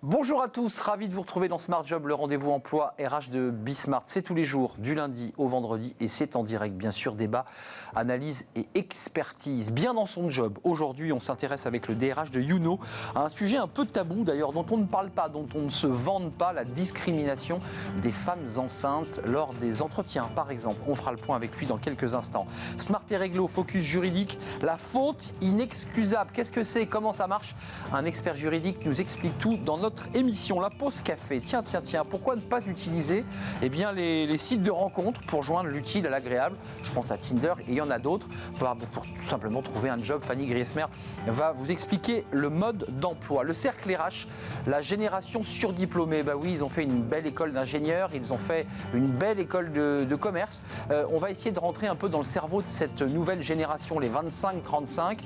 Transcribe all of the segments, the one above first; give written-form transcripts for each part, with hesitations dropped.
Bonjour à tous, ravi de vous retrouver dans Smart Job, le rendez-vous emploi RH de Bismart. C'est tous les jours, du lundi au vendredi, et c'est en direct, bien sûr, débat, analyse et expertise. Bien dans son job, aujourd'hui, on s'intéresse avec le DRH de Youno à un sujet un peu tabou, d'ailleurs, dont on ne parle pas, dont on ne se vante pas, la discrimination des femmes enceintes lors des entretiens, par exemple. On fera le point avec lui dans quelques instants. Smart et réglo, focus juridique, la faute inexcusable. Qu'est-ce que c'est? Comment ça marche? Un expert juridique nous explique tout dans notre émission. La pause café. Tiens, pourquoi ne pas utiliser les sites de rencontres pour joindre l'utile à l'agréable? Je pense à Tinder et il y en a d'autres pour tout simplement trouver un job. Fanny Griesmer va vous expliquer le mode d'emploi. Le cercle RH, la génération surdiplômée. Bah oui, ils ont fait une belle école d'ingénieurs, ils ont fait une belle école de commerce. On va essayer de rentrer un peu dans le cerveau de cette nouvelle génération, les 25-35.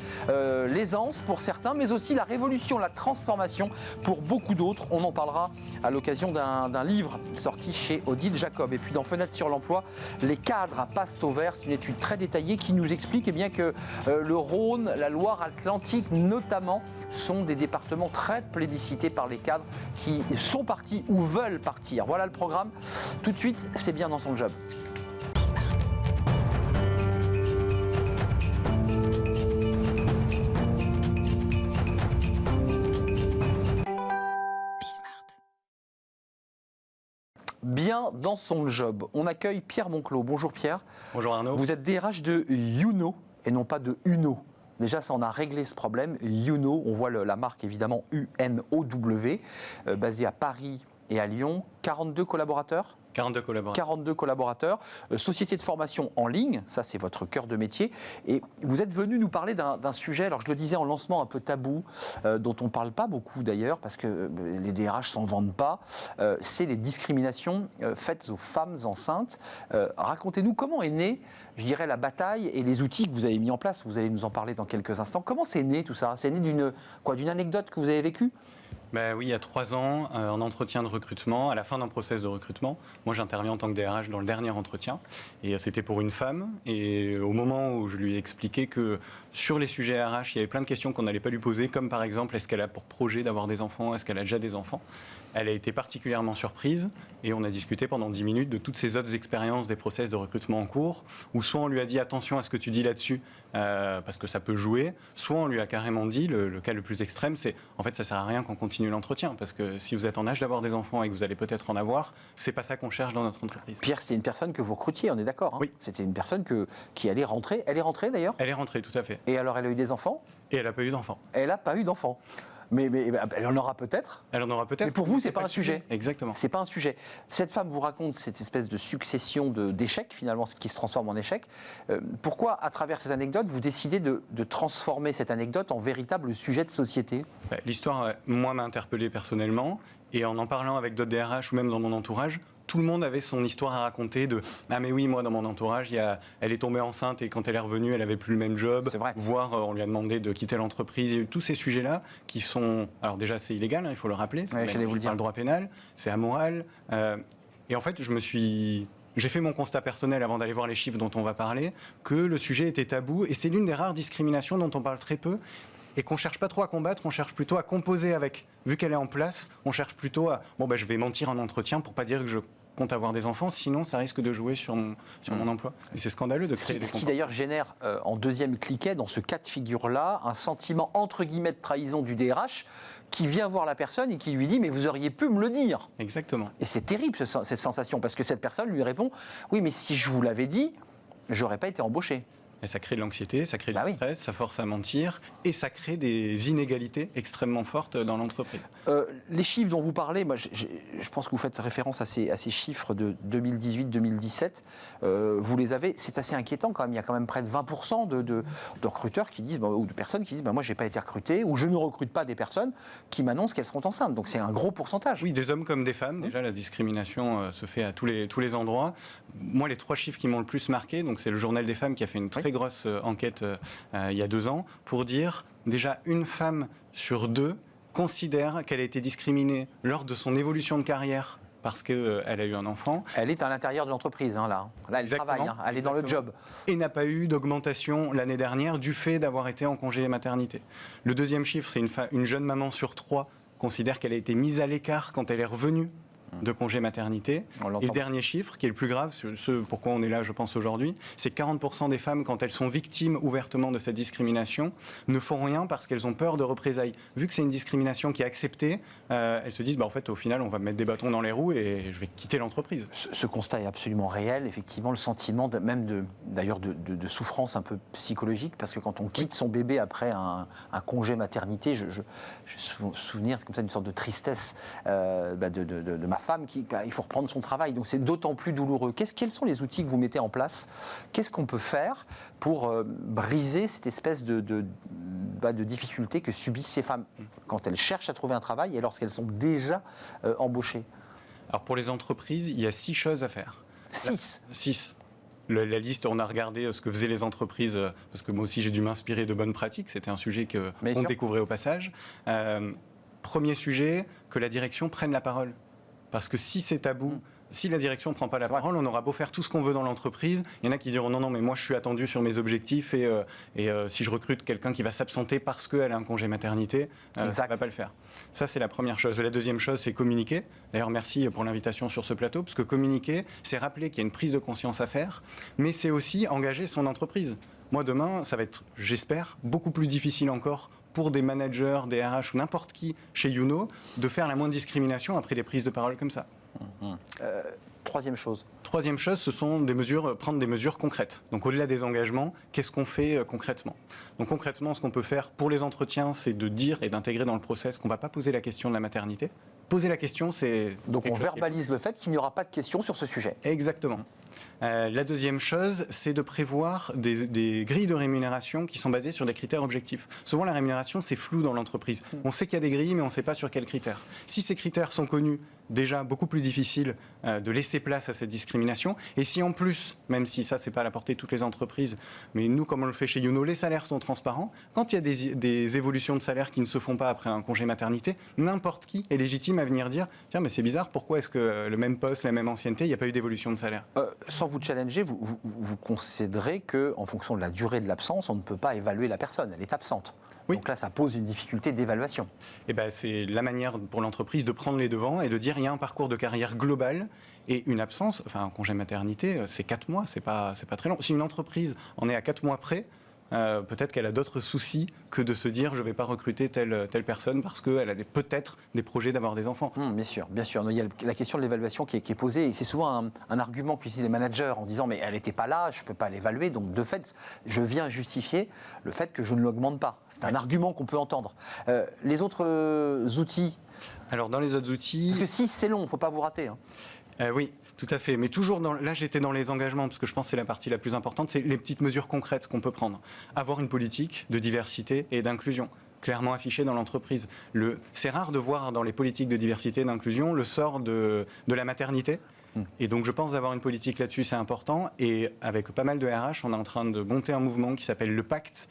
L'aisance pour certains, mais aussi la révolution, la transformation pour beaucoup d'autres. On en parlera à l'occasion d'un livre sorti chez Odile Jacob. Et puis dans Fenêtre sur l'emploi, les cadres passent au vert. C'est une étude très détaillée qui nous explique que le Rhône, la Loire-Atlantique notamment, sont des départements très plébiscités par les cadres qui sont partis ou veulent partir. Voilà le programme. Tout de suite, c'est bien dans son job. Bien dans son job. On accueille Pierre Monclos. Bonjour Pierre. Bonjour Arnaud. Vous êtes DRH de Youno et non pas de Uno. Déjà, ça en a réglé ce problème. Youno, on voit la marque évidemment UNOW, basée à Paris et à Lyon. 42 collaborateurs. 42 collaborateurs, société de formation en ligne, ça c'est votre cœur de métier. Et vous êtes venu nous parler d'un sujet, alors je le disais en lancement, un peu tabou, dont on ne parle pas beaucoup d'ailleurs, parce que les DRH s'en vendent pas, c'est les discriminations faites aux femmes enceintes. Racontez-nous comment est née, je dirais, la bataille et les outils que vous avez mis en place. Vous allez nous en parler dans quelques instants. Comment c'est né tout ça? C'est né d'une anecdote que vous avez vécue? Oui, il y a 3 ans, en entretien de recrutement, à la fin d'un process de recrutement, moi j'interviens en tant que DRH dans le dernier entretien, et c'était pour une femme, et au moment où je lui ai expliqué que sur les sujets RH, il y avait plein de questions qu'on n'allait pas lui poser, comme par exemple, est-ce qu'elle a pour projet d'avoir des enfants, est-ce qu'elle a déjà des enfants? Elle a été particulièrement surprise, et on a discuté pendant 10 minutes de toutes ces autres expériences des process de recrutement en cours, où soit on lui a dit attention à ce que tu dis là-dessus, parce que ça peut jouer, soit on lui a carrément dit, le cas le plus extrême, c'est en fait ça sert à rien qu'on continue l'entretien, parce que si vous êtes en âge d'avoir des enfants et que vous allez peut-être en avoir, c'est pas ça qu'on cherche dans notre entreprise. Pierre, c'est une personne que vous recrutiez, on est d'accord, hein? Oui. C'était une personne qui allait rentrer. Elle est rentrée d'ailleurs? Elle est rentrée, tout à fait. Et alors elle a eu des enfants? Et elle n'a pas eu d'enfants. Elle n'a pas eu d'enfants. Mais elle en aura peut-être. Elle en aura peut-être. Mais pour vous, c'est pas un sujet. Exactement. C'est pas un sujet. Cette femme vous raconte cette espèce de succession d'échecs, finalement, qui se transforme en échec. Pourquoi, à travers cette anecdote, vous décidez de transformer cette anecdote en véritable sujet de société? L'histoire, moi, m'a interpellé personnellement. Et en parlant avec d'autres DRH ou même dans mon entourage, tout le monde avait son histoire à raconter de « Ah mais oui, moi dans mon entourage, elle est tombée enceinte et quand elle est revenue, elle avait plus le même job. » Voire on lui a demandé de quitter l'entreprise. Et tous ces sujets-là qui sont... Alors déjà, c'est illégal, hein, il faut le rappeler. C'est pas le droit pénal, c'est amoral. Et en fait, j'ai fait mon constat personnel avant d'aller voir les chiffres dont on va parler, que le sujet était tabou. Et c'est l'une des rares discriminations dont on parle très peu. Et qu'on ne cherche pas trop à combattre, on cherche plutôt à composer avec. Vu qu'elle est en place, on cherche plutôt à... je vais mentir en entretien pour pas dire que je compte avoir des enfants, sinon ça risque de jouer sur mon emploi. Et c'est scandaleux de créer des Ce qui d'ailleurs génère, en deuxième cliquet, dans ce cas de figure-là, un sentiment entre guillemets de trahison du DRH qui vient voir la personne et qui lui dit « mais vous auriez pu me le dire ». Exactement. Et c'est terrible cette sensation, parce que cette personne lui répond « oui, mais si je vous l'avais dit, j'aurais pas été embauché ». Et ça crée de l'anxiété, ça crée du stress, ça force à mentir et ça crée des inégalités extrêmement fortes dans l'entreprise. Les chiffres dont vous parlez, moi, je pense que vous faites référence à ces chiffres de 2018-2017. Vous les avez, c'est assez inquiétant quand même. Il y a quand même près de 20% de recruteurs qui disent, ou de personnes qui disent moi je n'ai pas été recruté ou je ne recrute pas des personnes qui m'annoncent qu'elles seront enceintes. Donc c'est un gros pourcentage. Oui, des hommes comme des femmes. Déjà, la discrimination se fait à tous les endroits. Moi, les 3 chiffres qui m'ont le plus marqué, donc c'est le Journal des femmes qui a fait une très grosse enquête il y a 2 ans pour dire déjà 1 femme sur 2 considère qu'elle a été discriminée lors de son évolution de carrière parce qu'elle a eu un enfant. Elle est à l'intérieur de l'entreprise, hein, là. Là, elle travaille, hein, elle est dans le job. Et n'a pas eu d'augmentation l'année dernière du fait d'avoir été en congé maternité. Le deuxième chiffre, c'est une jeune maman sur 3 considère qu'elle a été mise à l'écart quand elle est revenue de congé maternité. Et le dernier chiffre, qui est le plus grave, ce pourquoi on est là, je pense, aujourd'hui, c'est 40% des femmes, quand elles sont victimes ouvertement de cette discrimination, ne font rien parce qu'elles ont peur de représailles. Vu que c'est une discrimination qui est acceptée, elles se disent, en fait, au final, on va me mettre des bâtons dans les roues et je vais quitter l'entreprise. Ce constat est absolument réel, effectivement, le sentiment d'ailleurs de souffrance un peu psychologique, parce que quand on quitte son bébé après un congé maternité, je souvenir comme ça d'une sorte de tristesse de ma femme, il faut reprendre son travail. Donc c'est d'autant plus douloureux. Quels sont les outils que vous mettez en place? Qu'est-ce qu'on peut faire pour briser cette espèce de difficulté que subissent ces femmes quand elles cherchent à trouver un travail et lorsqu'elles sont déjà embauchées? Alors pour les entreprises, il y a 6 choses à faire. 6. La liste, on a regardé ce que faisaient les entreprises, parce que moi aussi j'ai dû m'inspirer de bonnes pratiques. C'était un sujet qu'on découvrait au passage. Premier sujet, que la direction prenne la parole. Parce que si c'est tabou, si la direction ne prend pas la parole, on aura beau faire tout ce qu'on veut dans l'entreprise. Il y en a qui diront non, mais moi je suis attendu sur mes objectifs et si je recrute quelqu'un qui va s'absenter parce qu'elle a un congé maternité, ça ne va pas le faire. Ça, c'est la première chose. La deuxième chose, c'est communiquer. D'ailleurs, merci pour l'invitation sur ce plateau, parce que communiquer, c'est rappeler qu'il y a une prise de conscience à faire, mais c'est aussi engager son entreprise. Moi, demain, ça va être, j'espère, beaucoup plus difficile encore pour des managers, des RH ou n'importe qui chez Youno de faire la moindre discrimination après des prises de parole comme ça. Troisième chose, ce sont prendre des mesures concrètes. Donc au-delà des engagements, qu'est-ce qu'on fait concrètement? Donc concrètement, ce qu'on peut faire pour les entretiens, c'est de dire et d'intégrer dans le process qu'on ne va pas poser la question de la maternité. Poser la question, c'est... Donc on verbalise le fait qu'il n'y aura pas de question sur ce sujet. Exactement. La deuxième chose, c'est de prévoir des grilles de rémunération qui sont basées sur des critères objectifs. Souvent, la rémunération, c'est flou dans l'entreprise. On sait qu'il y a des grilles, mais on ne sait pas sur quels critères. Si ces critères sont connus, déjà beaucoup plus difficile de laisser place à cette discrimination. Et si en plus, même si ça, c'est pas à la portée de toutes les entreprises, mais nous, comme on le fait chez Youno, les salaires sont transparents. Quand il y a des évolutions de salaire qui ne se font pas après un congé maternité, n'importe qui est légitime à venir dire « Tiens, mais c'est bizarre, pourquoi est-ce que le même poste, la même ancienneté, il n'y a pas eu d'évolution de salaire ?» Sans vous challenger, vous considérez qu'en fonction de la durée de l'absence, on ne peut pas évaluer la personne, elle est absente. Oui. Donc là, ça pose une difficulté d'évaluation. Et c'est la manière pour l'entreprise de prendre les devants et de dire il y a un parcours de carrière global et une absence, enfin un congé maternité, c'est 4 mois, c'est pas très long. Si une entreprise en est à 4 mois près, peut-être qu'elle a d'autres soucis que de se dire je ne vais pas recruter telle personne parce qu'elle a peut-être des projets d'avoir des enfants. Bien sûr, bien sûr. Il y a la question de l'évaluation qui est posée et c'est souvent un argument qu'utilisent les managers en disant mais elle n'était pas là, je ne peux pas l'évaluer, donc de fait je viens justifier le fait que je ne l'augmente pas. C'est un argument qu'on peut entendre. Les autres outils. Alors dans les autres outils... Parce que 6 c'est long, il ne faut pas vous rater. Oui, tout à fait. Mais toujours, là j'étais dans les engagements, parce que je pense que c'est la partie la plus importante, c'est les petites mesures concrètes qu'on peut prendre. Avoir une politique de diversité et d'inclusion clairement affichée dans l'entreprise. C'est rare de voir dans les politiques de diversité et d'inclusion le sort de la maternité. Et donc je pense d'avoir une politique là-dessus, c'est important. Et avec pas mal de RH, on est en train de monter un mouvement qui s'appelle le Pacte,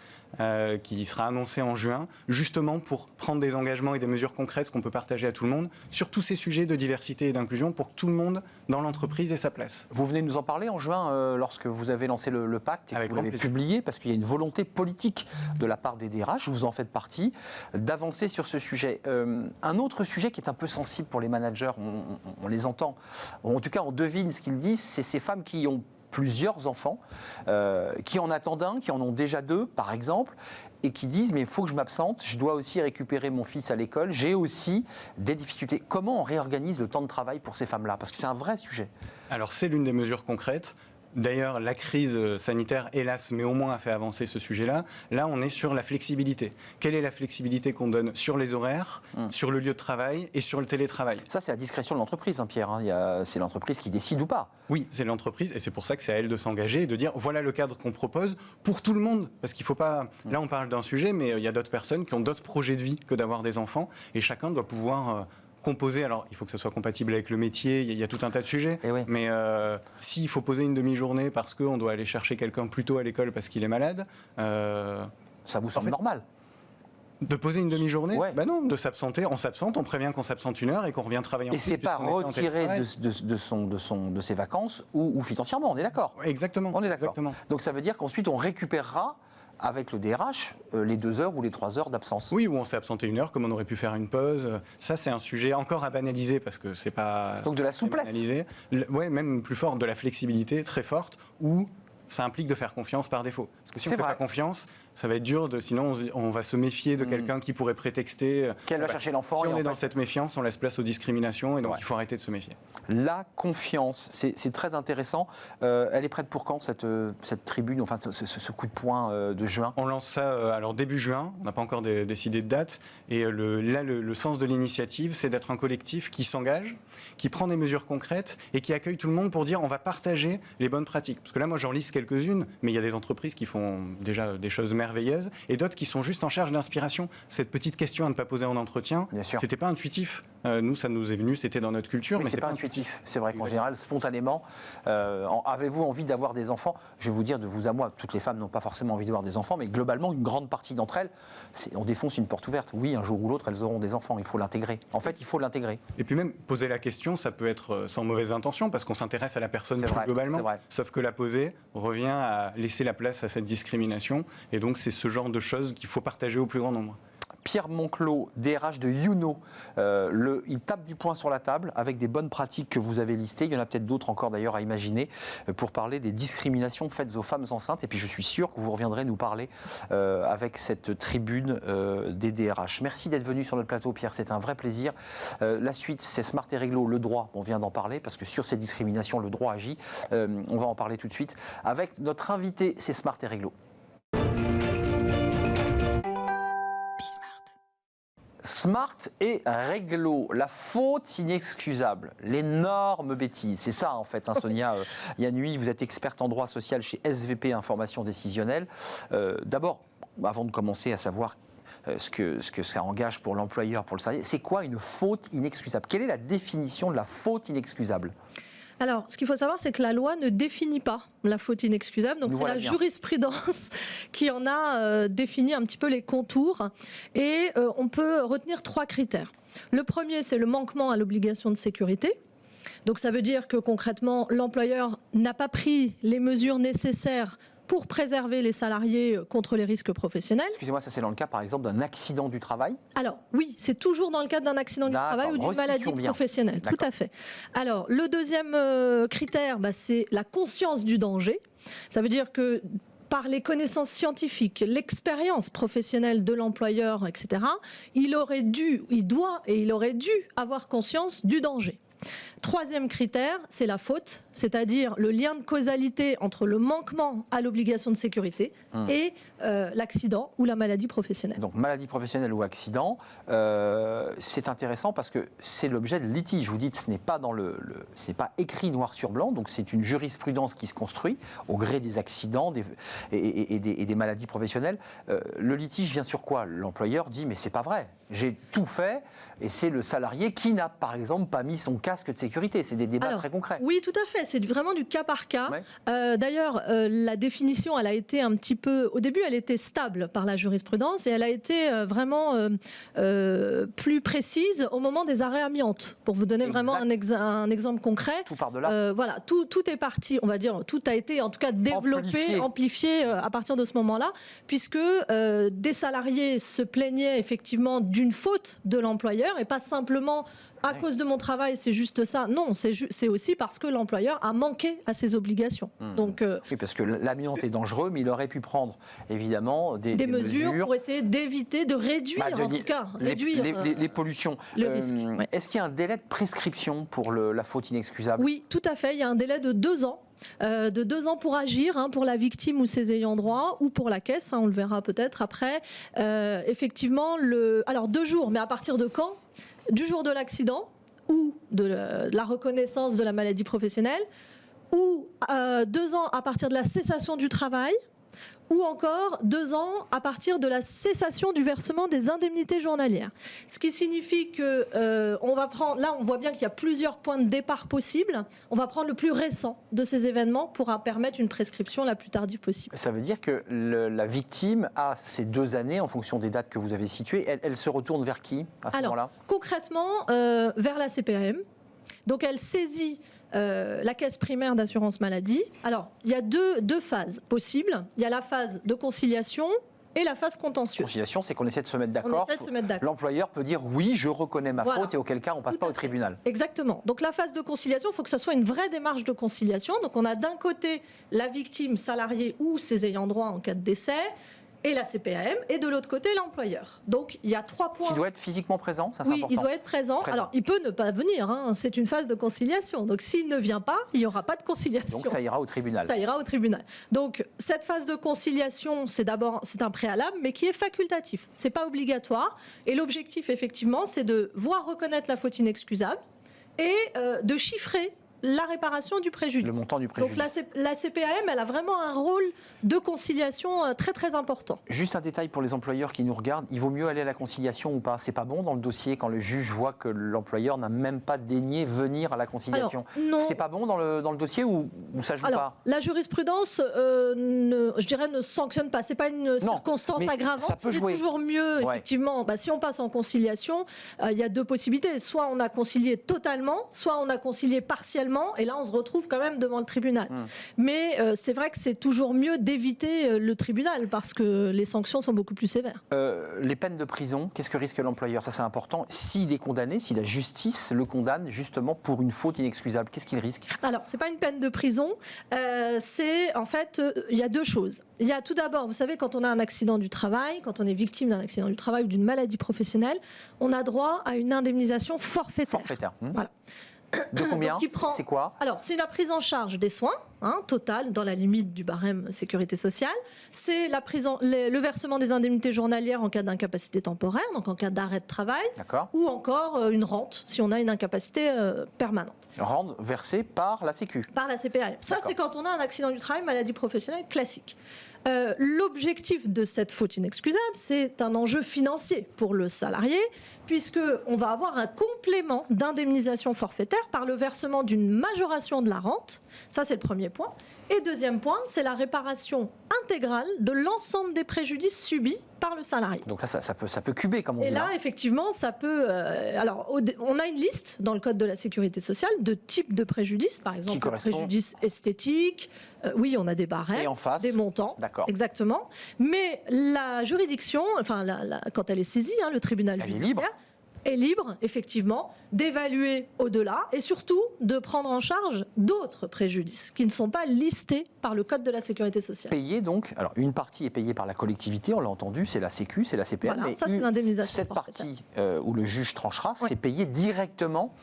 qui sera annoncé en juin, justement pour prendre des engagements et des mesures concrètes qu'on peut partager à tout le monde sur tous ces sujets de diversité et d'inclusion pour que tout le monde dans l'entreprise ait sa place. Vous venez nous en parler en juin lorsque vous avez lancé le Pacte et que vous l'avez publié, parce qu'il y a une volonté politique de la part des DRH, vous en faites partie, d'avancer sur ce sujet. Un autre sujet qui est un peu sensible pour les managers, on les entend, en tout cas on devine ce qu'ils disent, c'est ces femmes qui ont plusieurs enfants, qui en attendent un, qui en ont déjà 2 par exemple, et qui disent mais il faut que je m'absente, je dois aussi récupérer mon fils à l'école, j'ai aussi des difficultés. Comment on réorganise le temps de travail pour ces femmes-là? Parce que c'est un vrai sujet. Alors c'est l'une des mesures concrètes. D'ailleurs, la crise sanitaire, hélas, mais au moins a fait avancer ce sujet-là. Là, on est sur la flexibilité. Quelle est la flexibilité qu'on donne sur les horaires, sur le lieu de travail et sur le télétravail? Ça, c'est la discrétion de l'entreprise, hein, Pierre. C'est l'entreprise qui décide ou pas. Oui, c'est l'entreprise et c'est pour ça que c'est à elle de s'engager et de dire voilà le cadre qu'on propose pour tout le monde. Parce qu'il ne faut pas... Là, on parle d'un sujet, mais il y a d'autres personnes qui ont d'autres projets de vie que d'avoir des enfants et chacun doit pouvoir... composer, alors il faut que ça soit compatible avec le métier, il y a tout un tas de sujets, oui. Mais s'il faut poser une demi-journée parce qu'on doit aller chercher quelqu'un plus tôt à l'école parce qu'il est malade... ça vous semble normal? De poser une demi-journée? Ouais. Ben non, de s'absenter, on s'absente, on prévient qu'on s'absente 1 heure et qu'on revient travailler en plus. Et c'est pas retiré de ses vacances ou financièrement, on est d'accord? Exactement. On est d'accord. Exactement. Donc ça veut dire qu'ensuite on récupérera avec le DRH les 2 heures ou les 3 heures d'absence. Oui, où on s'est absenté 1 heure, comme on aurait pu faire une pause. Ça, c'est un sujet encore à banaliser parce que c'est pas. Donc de la souplesse. Oui, même plus fort, de la flexibilité très forte, où ça implique de faire confiance par défaut. Parce que si on ne fait pas confiance, ça va être dur, sinon on va se méfier de quelqu'un qui pourrait prétexter. Qu'elle va chercher l'enfant. Si on est dans cette méfiance, on laisse place aux discriminations et donc il faut arrêter de se méfier. La confiance, c'est très intéressant. Elle est prête pour quand cette tribune, enfin ce coup de poing de juin? On lance ça alors début juin, on n'a pas encore décidé de date. Et le sens de l'initiative, c'est d'être un collectif qui s'engage, qui prend des mesures concrètes et qui accueille tout le monde pour dire on va partager les bonnes pratiques. Parce que là, moi j'en liste quelques-unes, mais il y a des entreprises qui font déjà des choses merveilleuses et d'autres qui sont juste en charge d'inspiration. Cette petite question à ne pas poser en entretien, c'était pas intuitif. Nous, ça nous est venu, c'était dans notre culture, mais c'est pas intuitif. C'est vrai qu'en général, spontanément, avez-vous envie d'avoir des enfants? Je vais vous dire de vous à moi, toutes les femmes n'ont pas forcément envie d'avoir des enfants, mais globalement, une grande partie d'entre elles, on défonce une porte ouverte. Oui, un jour ou l'autre, elles auront des enfants. Il faut l'intégrer. En fait, il faut l'intégrer. Et puis même poser la question, ça peut être sans mauvaise intention, parce qu'on s'intéresse à la personne plus globalement. Sauf que la poser revient à laisser la place à cette discrimination. Et donc, c'est ce genre de choses qu'il faut partager au plus grand nombre. Pierre Monclos, DRH de Youno, il tape du poing sur la table avec des bonnes pratiques que vous avez listées. Il y en a peut-être d'autres encore d'ailleurs à imaginer pour parler des discriminations faites aux femmes enceintes. Et puis je suis sûr que vous reviendrez nous parler avec cette tribune des DRH. Merci d'être venu sur notre plateau, Pierre. C'est un vrai plaisir. La suite, c'est Smart et Réglo, le droit. On vient d'en parler parce que sur ces discriminations, le droit agit. On va en parler tout de suite avec notre invité, c'est Smart et Réglo. Smart et Réglo, la faute inexcusable, l'énorme bêtise. C'est ça en fait, hein, Sonia Yanui, vous êtes experte en droit social chez SVP Information Décisionnelle. D'abord, avant de commencer à savoir ce que ça engage pour l'employeur, pour le salarié, c'est quoi une faute inexcusable? Quelle est la définition de la faute inexcusable? Alors, ce qu'il faut savoir, c'est que la loi ne définit pas la faute inexcusable. Donc, c'est la jurisprudence qui en a défini un petit peu les contours. Et on peut retenir 3 critères. Le premier, c'est le manquement à l'obligation de sécurité. Donc, ça veut dire que concrètement, l'employeur n'a pas pris les mesures nécessaires pour préserver les salariés contre les risques professionnels. Excusez-moi, ça c'est dans le cas par exemple d'un accident du travail? Alors oui, c'est toujours dans le cadre d'un accident du travail ou d'une maladie professionnelle, tout à fait. Alors le deuxième critère, c'est la conscience du danger. Ça veut dire que par les connaissances scientifiques, l'expérience professionnelle de l'employeur, etc., il aurait dû avoir conscience du danger. Troisième critère, c'est la faute, c'est-à-dire le lien de causalité entre le manquement à l'obligation de sécurité et l'accident ou la maladie professionnelle. Donc maladie professionnelle ou accident, c'est intéressant parce que c'est l'objet de litige. Vous dites ce n'est pas c'est pas écrit noir sur blanc, donc c'est une jurisprudence qui se construit au gré des accidents et des maladies professionnelles. Le litige vient sur quoi? L'employeur dit mais c'est pas vrai, j'ai tout fait et c'est le salarié qui n'a par exemple pas mis son casque de sécurité. C'est des débats très concrets. Oui, tout à fait. C'est vraiment du cas par cas. Ouais. D'ailleurs, la définition, elle a été un petit peu... Au début, elle était stable par la jurisprudence et elle a été vraiment plus précise au moment des arrêts amiantes. Pour vous donner vraiment un exemple concret. Tout part de là. Voilà, tout est parti, on va dire, tout a été en tout cas développé, amplifié à partir de ce moment-là, puisque des salariés se plaignaient effectivement d'une faute de l'employeur et pas simplement à cause de mon travail, c'est juste ça. Non, c'est aussi parce que l'employeur a manqué à ses obligations. Donc, oui, parce que l'amiante est dangereux, mais il aurait pu prendre évidemment des mesures pour essayer d'éviter, de réduire en tout cas, les pollutions. Le risque. Est-ce qu'il y a un délai de prescription pour la faute inexcusable? Oui, tout à fait. Il y a un délai de 2 ans. De 2 ans pour agir, pour la victime ou ses ayants droit, ou pour la caisse, on le verra peut-être après. Effectivement, alors 2 jours, mais à partir de quand? Du jour de l'accident ou de la reconnaissance de la maladie professionnelle, ou 2 ans à partir de la cessation du travail, ou encore 2 ans à partir de la cessation du versement des indemnités journalières. Ce qui signifie que on va prendre, là on voit bien qu'il y a plusieurs points de départ possibles. On va prendre le plus récent de ces événements pour permettre une prescription la plus tardive possible. Ça veut dire que la victime a ces 2 années en fonction des dates que vous avez situées. Elle se retourne vers qui à ce moment-là? Concrètement, vers la CPAM. Donc elle saisit la caisse primaire d'assurance maladie. Alors, il y a deux phases possibles. Il y a la phase de conciliation et la phase contentieuse. Conciliation, c'est qu'on essaie de se mettre d'accord. L'employeur peut dire oui, je reconnais ma faute et auquel cas on passe pas au tribunal. Exactement. Donc la phase de conciliation, il faut que ça soit une vraie démarche de conciliation. Donc on a d'un côté la victime salariée ou ses ayants droit en cas de décès, et la CPAM, et de l'autre côté, l'employeur. Donc, il y a 3 points. Qui doit être physiquement présent, ça c'est important. Oui, il doit être présent. Alors, il peut ne pas venir, hein. C'est une phase de conciliation. Donc, s'il ne vient pas, il n'y aura pas de conciliation. Donc, ça ira au tribunal. Ça ira au tribunal. Donc, cette phase de conciliation, c'est un préalable, mais qui est facultatif. C'est pas obligatoire. Et l'objectif, effectivement, c'est de voir reconnaître la faute inexcusable et de chiffrer la réparation du préjudice. Le montant du préjudice. Donc la CPAM, elle a vraiment un rôle de conciliation très très important. Juste un détail pour les employeurs qui nous regardent, il vaut mieux aller à la conciliation ou pas? C'est pas bon dans le dossier quand le juge voit que l'employeur n'a même pas daigné venir à la conciliation. C'est pas bon dans le dossier ou ça joue pas? La jurisprudence, je dirais, ne sanctionne pas. C'est pas une circonstance aggravante. C'est toujours mieux, effectivement. Si on passe en conciliation, il y a 2 possibilités. Soit on a concilié totalement, soit on a concilié partiellement. Et là, on se retrouve quand même devant le tribunal. Mais c'est vrai que c'est toujours mieux d'éviter le tribunal parce que les sanctions sont beaucoup plus sévères. Les peines de prison, qu'est-ce que risque l'employeur? Ça, c'est important. S'il est condamné, si la justice le condamne justement pour une faute inexcusable, qu'est-ce qu'il risque? Alors, c'est pas une peine de prison. C'est en fait, il y a 2 choses. Il y a tout d'abord, vous savez, quand on a un accident du travail, quand on est victime d'un accident du travail ou d'une maladie professionnelle, on a droit à une indemnisation forfaitaire. Voilà. De combien? C'est quoi? Alors, c'est la prise en charge des soins, totale, dans la limite du barème sécurité sociale. C'est le versement des indemnités journalières en cas d'incapacité temporaire, donc en cas d'arrêt de travail, ou encore une rente, si on a une incapacité permanente. Rente versée par la Sécu? Par la CPAM. Ça, c'est quand on a un accident du travail, maladie professionnelle classique. L'objectif de cette faute inexcusable, c'est un enjeu financier pour le salarié, puisqu'on va avoir un complément d'indemnisation forfaitaire par le versement d'une majoration de la rente. Ça, c'est le premier point. Et deuxième point, c'est la réparation intégrale de l'ensemble des préjudices subis par le salarié. Donc là, ça peut cuber, comme on dit. Et là, effectivement, ça peut... alors, on a une liste dans le Code de la Sécurité sociale de types de préjudices. Par exemple, le préjudice esthétique. Oui, on a des barèmes, des montants. Exactement. Mais la juridiction, quand elle est saisie, le tribunal judiciaire, est libre, effectivement, d'évaluer au-delà et surtout de prendre en charge d'autres préjudices qui ne sont pas listés par le Code de la Sécurité sociale. Payé donc, alors une partie est payée par la collectivité, on l'a entendu, c'est la Sécu, c'est la CPAM, voilà, mais ça, c'est l'indemnisation cette partie où le juge tranchera, c'est payé directement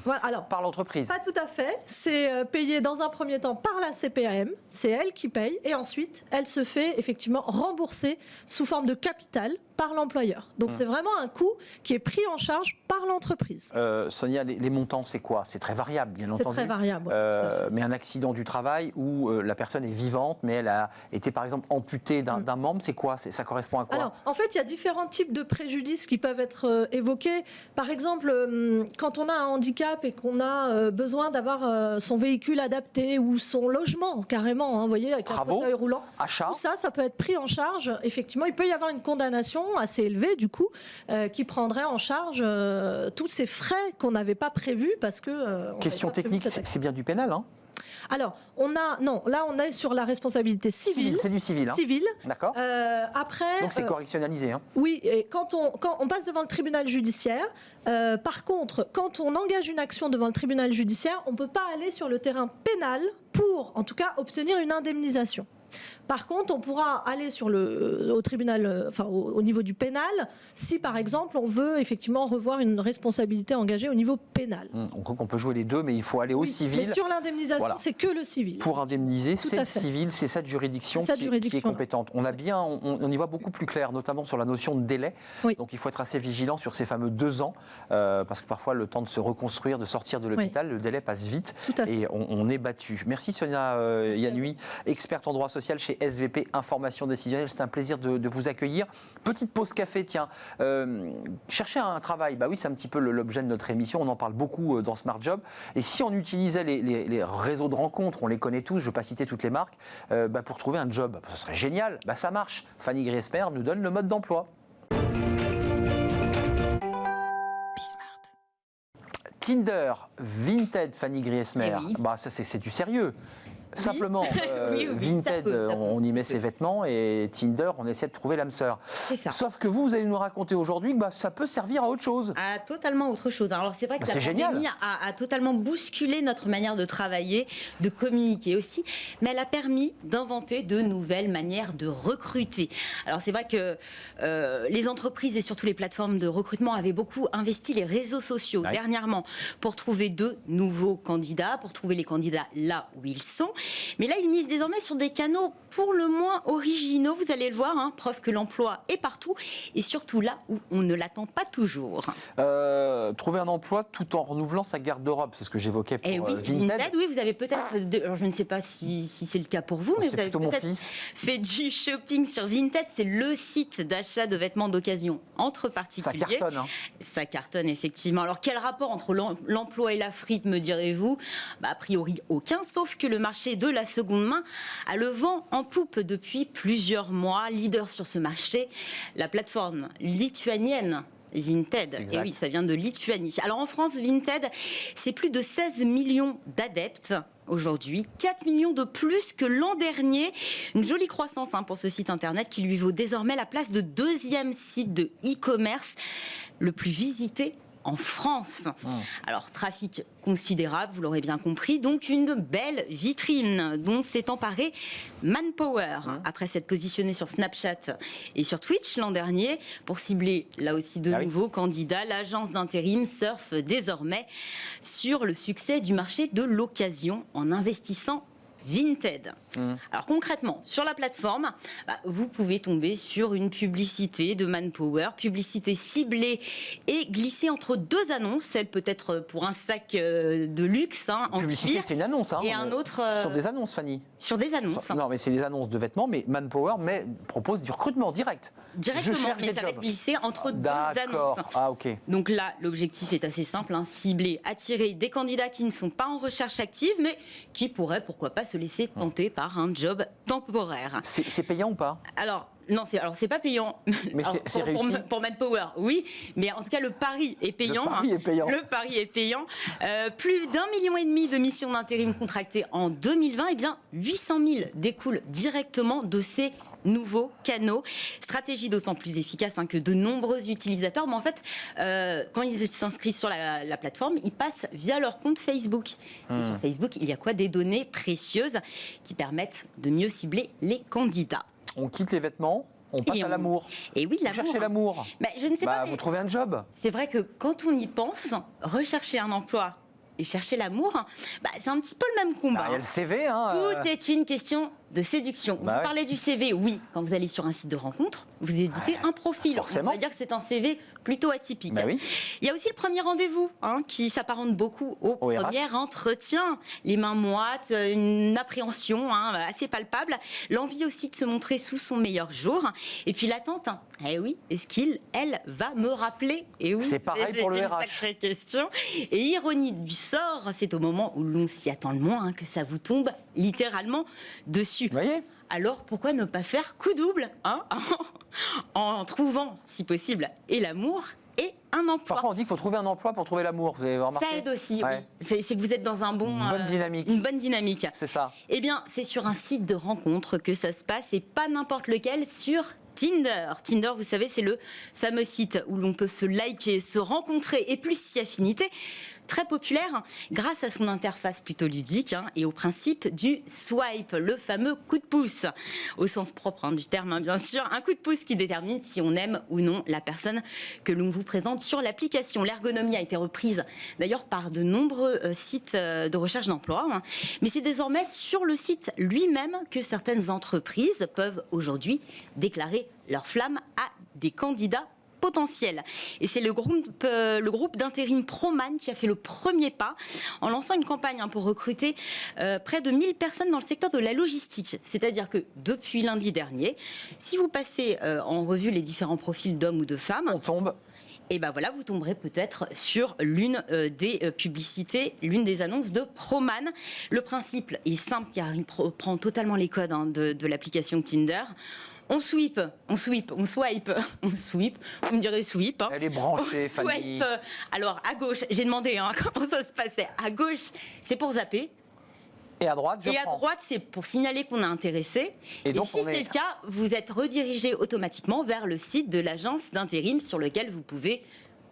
par l'entreprise. Pas tout à fait, c'est payé dans un premier temps par la CPAM, c'est elle qui paye et ensuite elle se fait effectivement rembourser sous forme de capital par l'employeur. Donc c'est vraiment un coût qui est pris en charge par l'entreprise. Sonia, les montants, c'est quoi? C'est très variable, bien entendu. C'est très variable, mais un accident du travail où la personne est vivante, mais elle a été par exemple amputée d'un membre, c'est quoi? Ça correspond à quoi? Alors, en fait, il y a différents types de préjudices qui peuvent être évoqués. Par exemple, quand on a un handicap et qu'on a besoin d'avoir son véhicule adapté ou son logement, carrément, vous voyez, avec un fauteuil roulant. Achat. Tout ça, ça peut être pris en charge. Effectivement, il peut y avoir une condamnation assez élevée, du coup, qui prendrait en charge tous ces frais qu'on n'avait pas prévus parce que... Question technique, c'est bien du pénal, hein? Alors, là on est sur la responsabilité civile. C'est du civil. Civil. D'accord. Après. Donc c'est correctionnalisé. Hein. Oui, et quand on passe devant le tribunal judiciaire, par contre, quand on engage une action devant le tribunal judiciaire, on ne peut pas aller sur le terrain pénal pour, en tout cas, obtenir une indemnisation. Par contre, on pourra aller au tribunal, au niveau du pénal, si par exemple on veut effectivement revoir une responsabilité engagée au niveau pénal. On peut jouer les deux, mais il faut aller au civil. Mais sur l'indemnisation, c'est que le civil. Pour indemniser, c'est le civil, c'est cette juridiction qui est compétente. On y voit beaucoup plus clair, notamment sur la notion de délai. Oui. Donc il faut être assez vigilant sur ces fameux 2 ans, parce que parfois le temps de se reconstruire, de sortir de l'hôpital, le délai passe vite et on est battu. Merci Sonia Yanui, experte en droit social chez SVP Information Décisionnelle. C'est un plaisir de vous accueillir. Petite pause café, tiens. Chercher un travail, bah oui, c'est un petit peu l'objet de notre émission. On en parle beaucoup dans Smart Job. Et si on utilisait les réseaux de rencontres, on les connaît tous, je ne vais pas citer toutes les marques, pour trouver un job, ce serait génial. Ça marche. Fanny Griesmer nous donne le mode d'emploi. Tinder, Vinted, Fanny Griesmer, Eh oui. bah, ça c'est du sérieux. Simplement, Oui, Vinted, ça peut. on y met ses vêtements et Tinder, on essaie de trouver l'âme sœur. C'est ça. Sauf que vous allez nous raconter aujourd'hui que bah, ça peut servir à autre chose. À totalement autre chose. Alors c'est vrai que Bah, la c'est génial. pandémie a totalement bousculé notre manière de travailler, de communiquer aussi, mais elle a permis d'inventer de nouvelles manières de recruter. Alors c'est vrai que les entreprises et surtout les plateformes de recrutement avaient beaucoup investi les réseaux sociaux Ouais. dernièrement pour trouver de nouveaux candidats, pour trouver les candidats là où ils sont. Mais là, ils misent désormais sur des canaux pour le moins originaux, vous allez le voir, hein, preuve que l'emploi est partout et surtout là où on ne l'attend pas toujours. Trouver un emploi tout en renouvelant sa garde-robe, c'est ce que j'évoquais pour Et oui, Vinted. Vinted, oui, vous avez peut-être, alors je ne sais pas si c'est le cas pour vous, mais C'est vous avez plutôt mon peut-être fils. fait du shopping sur Vinted, c'est le site d'achat de vêtements d'occasion entre Ça particuliers. cartonne. Hein. Ça cartonne effectivement. Alors quel rapport entre l'emploi et la frite, me direz-vous ? Bah, a priori aucun, sauf que le marché de la seconde main a le vent en poupe depuis plusieurs mois. Leader sur ce marché, la plateforme lituanienne Vinted. C'est Et exact. oui, ça vient de Lituanie. Alors en France, Vinted, c'est plus de 16 millions d'adeptes. Aujourd'hui, 4 millions de plus que l'an dernier. Une jolie croissance pour ce site internet qui lui vaut désormais la place de deuxième site de e-commerce le plus visité en France. Alors, trafic considérable, vous l'aurez bien compris, donc une belle vitrine dont s'est emparé Manpower, après s'être positionné sur Snapchat et sur Twitch l'an dernier, pour cibler là aussi de Ah oui. nouveaux candidats. L'agence d'intérim surfe désormais sur le succès du marché de l'occasion en investissant Vinted. Alors concrètement, sur la plateforme, vous pouvez tomber sur une publicité de Manpower, publicité ciblée et glissée entre deux annonces, celle peut-être pour un sac de luxe en Publicité, cuir c'est une annonce. Hein. et un autre Sur des annonces, Fanny. sur des annonces. Non, mais c'est des annonces de vêtements, mais Manpower propose du recrutement direct. Je Directement, cherche mais des ça va être jobs. glissé entre deux D'accord. annonces. Ah, ok. Donc là, l'objectif est assez simple, cibler, attirer des candidats qui ne sont pas en recherche active, mais qui pourraient, pourquoi pas, se laisser tenter par un job temporaire. C'est payant ou pas? Alors, non, c'est pas payant. Mais Alors, c'est pour réussi. pour Manpower, oui, mais en tout cas, le pari est payant. Le pari est payant. Le pari est payant. Plus d'1,5 million de missions d'intérim contractées en 2020, et bien 800 000 découlent directement de ces nouveaux canaux. Stratégie d'autant plus efficace que de nombreux utilisateurs, mais en fait, quand ils s'inscrivent sur la plateforme, ils passent via leur compte Facebook. Et sur Facebook, il y a quoi? Des données précieuses qui permettent de mieux cibler les candidats. On quitte les vêtements, on passe Et à on- l'amour. Et oui, Vous cherchez l'amour. Je ne sais pas, Vous mais trouvez un job. c'est vrai que quand on y pense, rechercher un emploi et chercher l'amour, c'est un petit peu le même combat. Il y a le CV. Hein, Tout est une question de séduction. Bah Vous ouais. parlez du CV, oui. Quand vous allez sur un site de rencontre, vous éditez un profil. forcément. On va dire que c'est un CV plutôt atypique. Bah oui. Il y a aussi le premier rendez-vous qui s'apparente beaucoup au Au RH. premier entretien. Les mains moites, une appréhension assez palpable. L'envie aussi de se montrer sous son meilleur jour. Et puis l'attente. Eh oui, est-ce elle va me rappeler? Et oui, C'est pareil pour le une RH. sacrée question. Et ironie du sort, c'est au moment où l'on s'y attend le moins que ça vous tombe littéralement dessus. Vous voyez? Alors pourquoi ne pas faire coup double en trouvant, si possible, et l'amour et un emploi? Parfois, on dit qu'il faut trouver un emploi pour trouver l'amour. Vous avez remarqué? Ça aide aussi, Ouais. oui. C'est que vous êtes dans Une bonne dynamique. une bonne dynamique. C'est ça. Eh bien, c'est sur un site de rencontre que ça se passe et pas n'importe lequel, sur Tinder. Tinder, vous savez, c'est le fameux site où l'on peut se liker, se rencontrer et plus si affinité. Très populaire grâce à son interface plutôt ludique et au principe du swipe, le fameux coup de pouce, au sens propre du terme, bien sûr, un coup de pouce qui détermine si on aime ou non la personne que l'on vous présente sur l'application. L'ergonomie a été reprise d'ailleurs par de nombreux sites de recherche d'emploi, mais c'est désormais sur le site lui-même que certaines entreprises peuvent aujourd'hui déclarer leur flamme à des candidats potentiel. Et c'est le groupe d'intérim Proman qui a fait le premier pas en lançant une campagne pour recruter près de 1000 personnes dans le secteur de la logistique. C'est-à-dire que depuis lundi dernier, si vous passez en revue les différents profils d'hommes ou de femmes, On tombe. et voilà, vous tomberez peut-être sur l'une des publicités, l'une des annonces de Proman. Le principe est simple car il prend totalement les codes de l'application Tinder. On swipe, on swipe. Vous me direz sweep. Hein. Elle est branchée, On Fanny. swipe. Alors, à gauche, j'ai demandé comment ça se passait. À gauche, c'est pour zapper. Et à droite, je Et à prends. droite, c'est pour signaler qu'on est intéressé. Et Et, donc, si on c'est est- le cas, vous êtes redirigé automatiquement vers le site de l'agence d'intérim sur lequel vous pouvez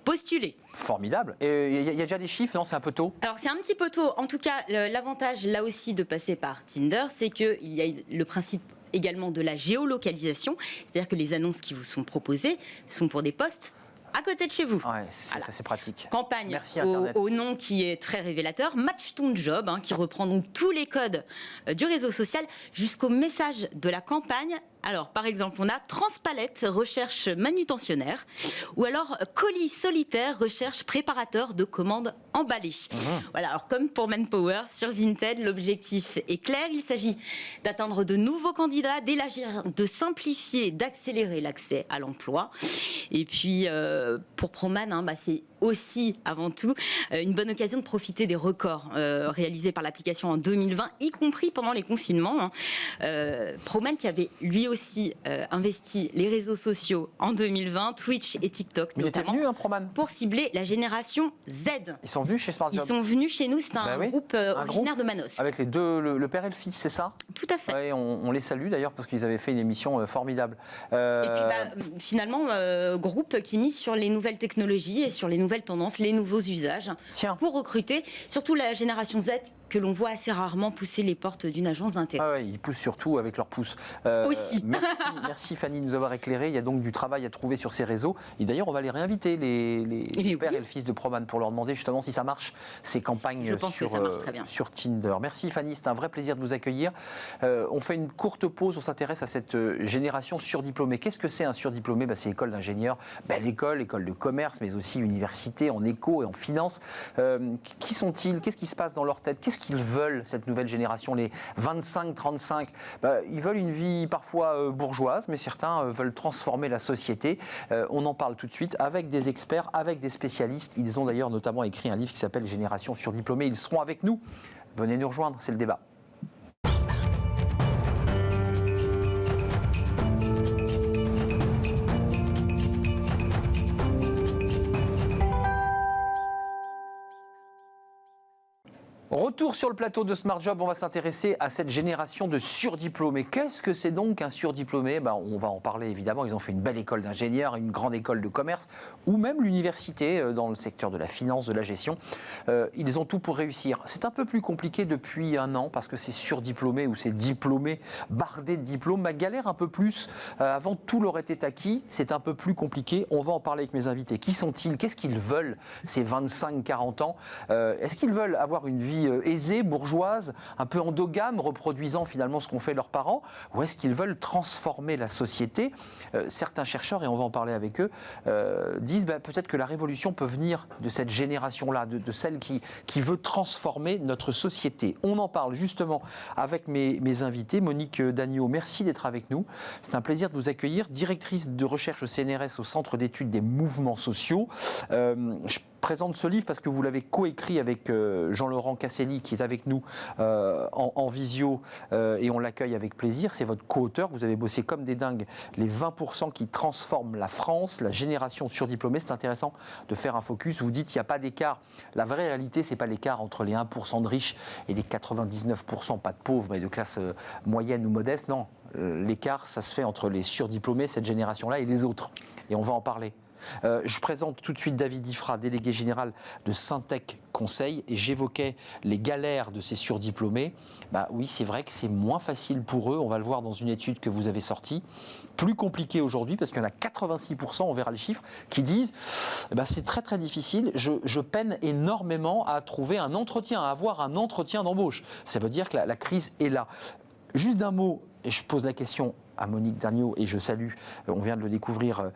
postuler. Formidable. Et il y a déjà des chiffres, non? C'est un peu tôt. Alors c'est un petit peu tôt. En tout cas, l'avantage là aussi de passer par Tinder, c'est qu'il y a le principe également de la géolocalisation. C'est-à-dire que les annonces qui vous sont proposées sont pour des postes à côté de chez vous. Ouais, Voilà. ça c'est pratique. Campagne Merci, au, Internet. au nom qui est très révélateur, Match ton job, qui reprend donc tous les codes du réseau social jusqu'au message de la campagne. Alors, par exemple, on a Transpalette, recherche manutentionnaire, ou alors Colis solitaire, recherche préparateur de commandes emballées. Voilà, alors comme pour Manpower, sur Vinted, l'objectif est clair, il s'agit d'atteindre de nouveaux candidats, d'élargir, de simplifier, d'accélérer l'accès à l'emploi. Et puis, pour Proman, c'est aussi, avant tout, une bonne occasion de profiter des records réalisés par l'application en 2020, y compris pendant les confinements. Proman qui avait lui aussi investi les réseaux sociaux en 2020, Twitch et TikTok Mais ils étaient notamment, venus, Proman. pour cibler la génération Z. Ils sont venus chez Smart Ils Job. sont venus chez nous, c'est un Bah oui, groupe un originaire groupe de Manos. Avec les deux, le père et le fils, c'est ça? Tout à fait. Ouais, on les salue d'ailleurs parce qu'ils avaient fait une émission formidable. Et puis finalement, groupe qui mise sur les nouvelles technologies et sur les nouvelles tendances, les nouveaux usages, Tiens. pour recruter, surtout la génération Z que l'on voit assez rarement pousser les portes d'une agence d'intérim. Ah ouais, ils poussent surtout avec leurs pouces. Aussi. Merci Fanny de nous avoir éclairé. Il y a donc du travail à trouver sur ces réseaux. Et d'ailleurs, on va les réinviter, le bien, père oui. et le fils de Proman, pour leur demander justement si ça marche, ces campagnes Je pense que ça marche très bien. sur Tinder. Merci Fanny, c'est un vrai plaisir de vous accueillir. On fait une courte pause, on s'intéresse à cette génération surdiplômée. Qu'est-ce que c'est un surdiplômé? C'est l'école d'ingénieur, belle école de commerce, mais aussi université en éco et en finance. Qui sont-ils? Qu'est-ce qui se passe dans leur tête? Qu'est-ce qu'ils veulent, cette nouvelle génération, les 25-35? Ils veulent une vie parfois bourgeoise, mais certains veulent transformer la société. On en parle tout de suite avec des experts, avec des spécialistes. Ils ont d'ailleurs notamment écrit un livre qui s'appelle Génération surdiplômée. Ils seront avec nous. Venez nous rejoindre, c'est le débat. Retour sur le plateau de Smart Job, on va s'intéresser à cette génération de surdiplômés. Qu'est-ce que c'est donc un surdiplômé? On va en parler évidemment, ils ont fait une belle école d'ingénieur, une grande école de commerce ou même l'université dans le secteur de la finance, de la gestion. Ils ont tout pour réussir. C'est un peu plus compliqué depuis un an parce que ces surdiplômés ou ces diplômés bardés de diplômes galèrent un peu plus. Avant, tout leur était acquis, c'est un peu plus compliqué. On va en parler avec mes invités. Qui sont-ils? Qu'est-ce qu'ils veulent, ces 25-40 ans? Est-ce qu'ils veulent avoir une vie aisée, bourgeoise, un peu endogame, reproduisant finalement ce qu'ont fait leurs parents, ou est-ce qu'ils veulent transformer la société? Certains chercheurs, et on va en parler avec eux, disent peut-être que la révolution peut venir de cette génération-là, de celle qui veut transformer notre société. On en parle justement avec mes invités. Monique Dagneau, merci d'être avec nous. C'est un plaisir de vous accueillir, directrice de recherche au CNRS, au Centre d'études des mouvements sociaux. Je présente ce livre parce que vous l'avez coécrit avec Jean-Laurent Casselli qui est avec nous en visio et on l'accueille avec plaisir. C'est votre co-auteur. Vous avez bossé comme des dingues les 20% qui transforment la France, la génération surdiplômée. C'est intéressant de faire un focus. Vous dites qu'il n'y a pas d'écart. La vraie réalité, c'est pas l'écart entre les 1% de riches et les 99% pas de pauvres, mais de classe moyenne ou modeste. Non, l'écart, ça se fait entre les surdiplômés, cette génération-là, et les autres. Et on va en parler. Je présente tout de suite David Ifra, délégué général de Syntec Conseil, et j'évoquais les galères de ces surdiplômés. Oui, c'est vrai que c'est moins facile pour eux, on va le voir dans une étude que vous avez sortie, plus compliqué aujourd'hui parce qu'il y en a 86%, on verra les chiffres, qui disent c'est très très difficile, je peine énormément à trouver un entretien, à avoir un entretien d'embauche. Ça veut dire que la crise est là. Juste d'un mot, et je pose la question à Monique Dagneau, et je salue, on vient de le découvrir,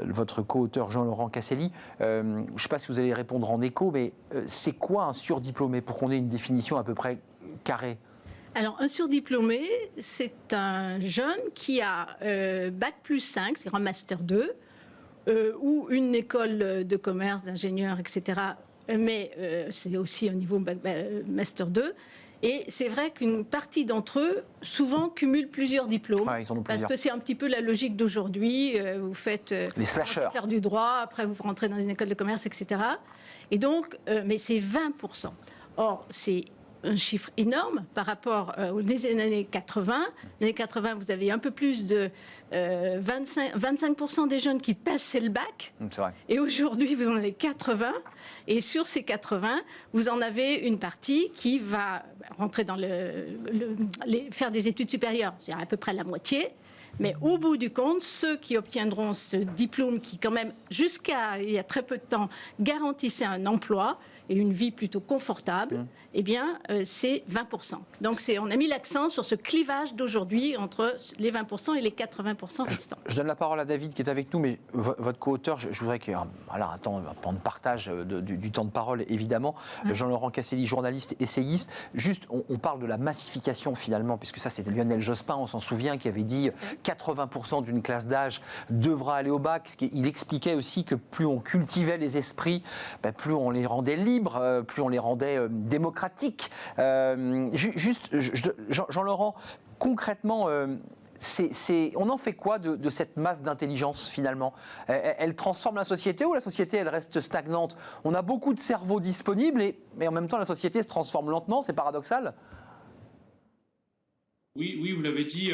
votre co-auteur Jean-Laurent Casselli. Je ne sais pas si vous allez répondre en écho, mais c'est quoi un surdiplômé pour qu'on ait une définition à peu près carrée? Alors, un surdiplômé, c'est un jeune qui a Bac plus 5, c'est un Master 2, ou une école de commerce, d'ingénieur, etc. Mais c'est aussi au niveau Master 2. Et c'est vrai qu'une partie d'entre eux, souvent, cumulent plusieurs diplômes. Ouais, ils en ont parce plusieurs. que c'est un petit peu la logique d'aujourd'hui. Vous faites Les slashers. faire du droit, après vous rentrez dans une école de commerce, etc. Et donc, mais c'est 20%. Or, c'est un chiffre énorme par rapport aux années 80. Les années 80, vous avez un peu plus de 25% des jeunes qui passaient le bac. C'est vrai. Et aujourd'hui, vous en avez 80. Et sur ces 80, vous en avez une partie qui va rentrer dans faire des études supérieures, c'est-à-dire à peu près la moitié. Mais au bout du compte, ceux qui obtiendront ce diplôme qui, quand même, jusqu'à il y a très peu de temps, garantissait un emploi et une vie plutôt confortable, eh bien, c'est 20%. Donc, on a mis l'accent sur ce clivage d'aujourd'hui entre les 20% et les 80% restants. Je donne la parole à David qui est avec nous, mais votre co-auteur, je voudrais qu'il y ait un temps de partage du temps de parole, évidemment. Jean-Laurent Casselli, journaliste, essayiste. Juste, on parle de la massification, finalement, puisque ça, c'était Lionel Jospin, on s'en souvient, qui avait dit 80% d'une classe d'âge devra aller au bac. Il expliquait aussi que plus on cultivait les esprits, plus on les rendait libres, plus on les rendait démocratiques. Jean-Laurent, concrètement, on en fait quoi de cette masse d'intelligence finalement ? Elle transforme la société ou la société elle reste stagnante ? On a beaucoup de cerveaux disponibles mais en même temps la société se transforme lentement, c'est paradoxal ? Oui, vous l'avez dit,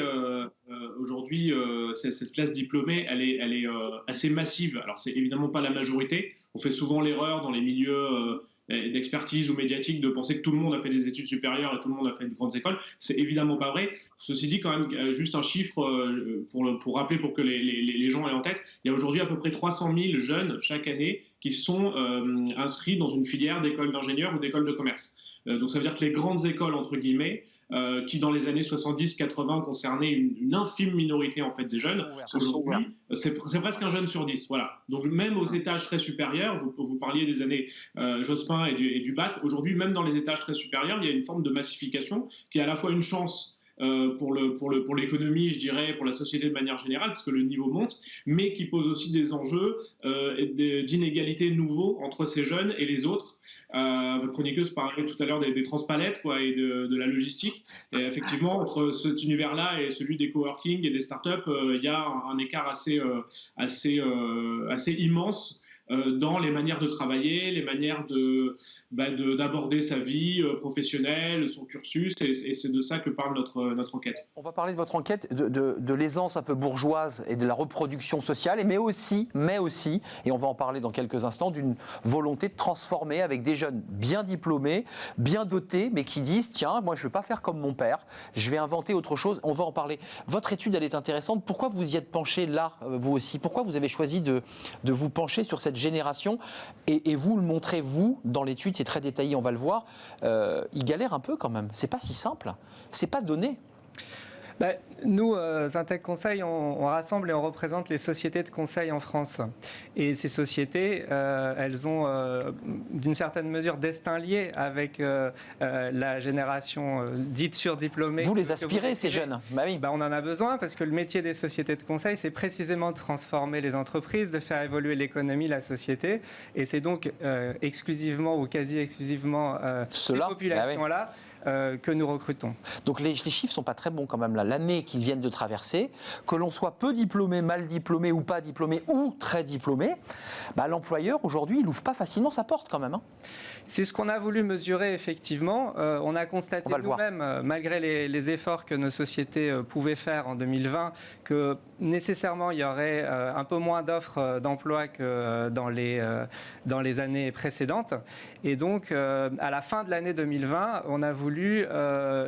aujourd'hui, cette classe diplômée, elle est assez massive. Alors, c'est évidemment pas la majorité. On fait souvent l'erreur dans les milieux d'expertise ou médiatique de penser que tout le monde a fait des études supérieures et tout le monde a fait de grandes écoles. C'est évidemment pas vrai. Ceci dit, quand même, juste un chiffre pour rappeler, pour que les gens aient en tête, il y a aujourd'hui à peu près 300 000 jeunes chaque année qui sont inscrits dans une filière d'école d'ingénieur ou d'école de commerce. Donc ça veut dire que les grandes écoles, entre guillemets, qui dans les années 70-80 concernaient une infime minorité en fait des jeunes, aujourd'hui c'est presque un jeune sur 10. Voilà. Donc même aux étages très supérieurs, vous parliez des années Jospin et du bac, aujourd'hui même dans les étages très supérieurs, il y a une forme de massification qui est à la fois une chance pour l'économie, je dirais, pour la société de manière générale, parce que le niveau monte, mais qui pose aussi des enjeux d'inégalité nouveaux entre ces jeunes et les autres. Votre chroniqueuse parlait tout à l'heure des transpalettes et de la logistique. Et effectivement, entre cet univers-là et celui des coworking et des startups, il y a un écart assez immense dans les manières de travailler, les manières d'aborder sa vie professionnelle, son cursus, et c'est de ça que parle notre enquête. On va parler de votre enquête, de l'aisance un peu bourgeoise et de la reproduction sociale, mais aussi, et on va en parler dans quelques instants, d'une volonté de transformer avec des jeunes bien diplômés, bien dotés, mais qui disent, tiens, moi je ne vais pas faire comme mon père, je vais inventer autre chose, on va en parler. Votre étude, elle est intéressante, pourquoi vous y êtes penché là, vous aussi ? Pourquoi vous avez choisi de vous pencher sur cette génération et vous le montrez, vous, dans l'étude, c'est très détaillé, on va le voir, il galère un peu quand même, c'est pas si simple, c'est pas donné. Nous, Intech Conseil, on rassemble et on représente les sociétés de conseil en France. Et ces sociétés, elles ont d'une certaine mesure destin lié avec la génération dite surdiplômée. Vous les aspirez, ces jeunes ? Oui. On en a besoin parce que le métier des sociétés de conseil, c'est précisément de transformer les entreprises, de faire évoluer l'économie, la société. Et c'est donc exclusivement ou quasi exclusivement ces populations-là que nous recrutons. Donc les chiffres ne sont pas très bons quand même là. L'année qu'ils viennent de traverser, que l'on soit peu diplômé, mal diplômé ou pas diplômé ou très diplômé, l'employeur aujourd'hui il n'ouvre pas facilement sa porte quand même. C'est ce qu'on a voulu mesurer effectivement. On a constaté nous-mêmes, malgré les efforts que nos sociétés pouvaient faire en 2020, que nécessairement il y aurait un peu moins d'offres d'emploi que dans les années précédentes. Et donc à la fin de l'année 2020, on a voulu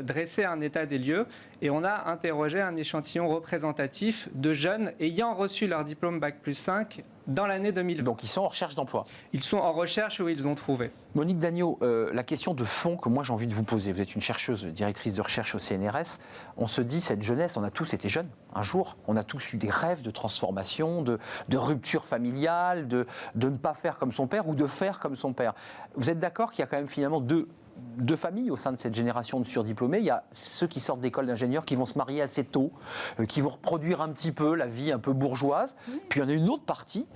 dresser un état des lieux et on a interrogé un échantillon représentatif de jeunes ayant reçu leur diplôme Bac+5 dans l'année 2020. Donc ils sont en recherche d'emploi. Ils sont en recherche où ils ont trouvé. Monique Dagneau, la question de fond que moi j'ai envie de vous poser, vous êtes une chercheuse, directrice de recherche au CNRS, on se dit cette jeunesse, on a tous été jeunes un jour, on a tous eu des rêves de transformation, de rupture familiale, de ne pas faire comme son père ou de faire comme son père. Vous êtes d'accord qu'il y a quand même finalement deux familles au sein de cette génération de surdiplômés. Il y a ceux qui sortent d'école d'ingénieurs qui vont se marier assez tôt, qui vont reproduire un petit peu la vie un peu bourgeoise. Puis il y en a une autre partie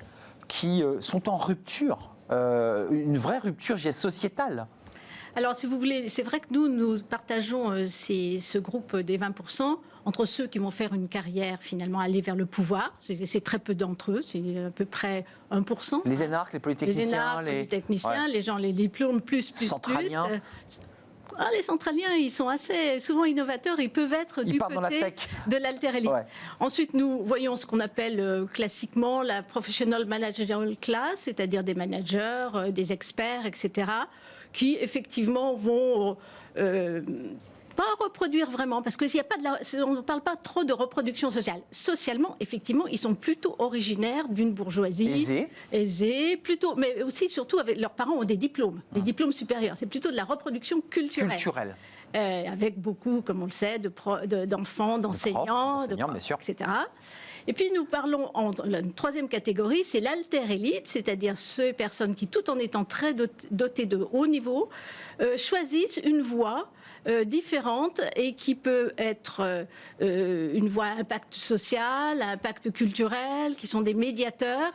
qui sont en rupture, une vraie rupture sociétale. Alors, si vous voulez, c'est vrai que nous partageons ce groupe des 20% entre ceux qui vont faire une carrière, finalement, aller vers le pouvoir. C'est très peu d'entre eux, c'est à peu près 1%. Les énarques, les polytechniciens, les polytechniciens, les gens, les diplômes plus. Centraliens. Les centraliens, ils sont assez souvent innovateurs, ils peuvent être du côté de l'alter-élite. Ouais. Ensuite, nous voyons ce qu'on appelle classiquement la professional managerial class, c'est-à-dire des managers, des experts, etc., qui effectivement vont pas reproduire vraiment, parce que on ne parle pas trop de reproduction sociale. Socialement, effectivement, ils sont plutôt originaires d'une bourgeoisie aisée, plutôt, mais aussi surtout avec leurs parents ont des diplômes diplômes supérieurs. C'est plutôt de la reproduction culturelle. Avec beaucoup, comme on le sait, d'enfants, d'enseignants, etc. Et puis nous parlons la troisième catégorie, c'est l'alter-élite, c'est-à-dire ces personnes qui, tout en étant très dotées de haut niveau, choisissent une voie différente et qui peut être une voie à impact social, à impact culturel, qui sont des médiateurs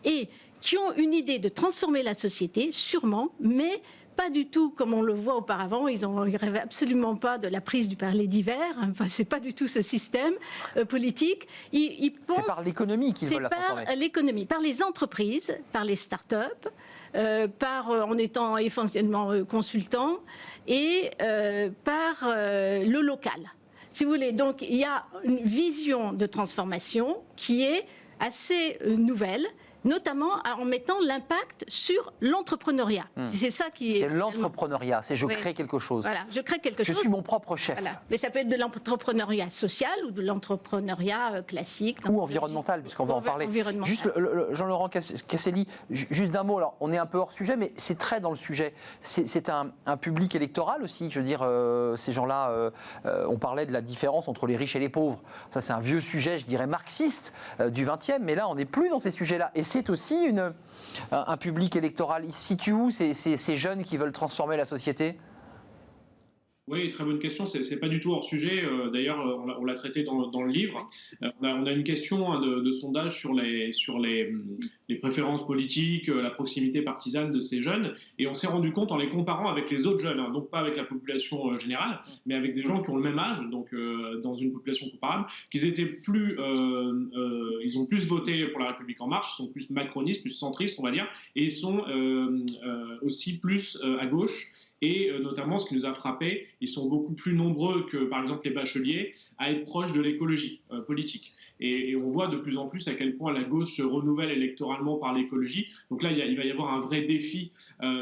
et qui ont une idée de transformer la société, sûrement, mais pas du tout comme on le voit auparavant. Ils rêvaient absolument pas de la prise du parler divers. Enfin, c'est pas du tout ce système politique. Ils pensent, c'est par l'économie qu'ils veulent la transformer. C'est par l'économie, par les entreprises, par les start-up, en étant essentiellement consultants et par le local. Si vous voulez, donc il y a une vision de transformation qui est assez nouvelle, notamment en mettant l'impact sur l'entrepreneuriat. C'est ça qui est... C'est l'entrepreneuriat, c'est je crée quelque chose. Voilà, je crée quelque chose. Je suis mon propre chef. Voilà. Mais ça peut être de l'entrepreneuriat social ou de l'entrepreneuriat classique. Ou environnemental, puisqu'on va en parler. Juste, Jean-Laurent Casselli, juste d'un mot, alors on est un peu hors sujet, mais c'est très dans le sujet. C'est un public électoral aussi, je veux dire, ces gens-là, on parlait de la différence entre les riches et les pauvres. Ça, c'est un vieux sujet, je dirais, marxiste du 20e, mais là, on n'est plus dans ces sujets-là. Et c'est aussi un public électoral. Il se situe où ces jeunes qui veulent transformer la société ? Oui, très bonne question. C'est pas du tout hors sujet. D'ailleurs, on l'a traité dans le livre. On a une question de sondage sur les préférences politiques, la proximité partisane de ces jeunes. Et on s'est rendu compte en les comparant avec les autres jeunes, donc pas avec la population générale, mais avec des gens qui ont le même âge, donc dans une population comparable, qu'ils étaient ils ont plus voté pour la République en marche, ils sont plus macronistes, plus centristes, on va dire, et ils sont aussi plus à gauche. Et notamment, ce qui nous a frappé, ils sont beaucoup plus nombreux que, par exemple, les bacheliers à être proches de l'écologie politique. Et on voit de plus en plus à quel point la gauche se renouvelle électoralement par l'écologie. Donc là, il va y avoir un vrai défi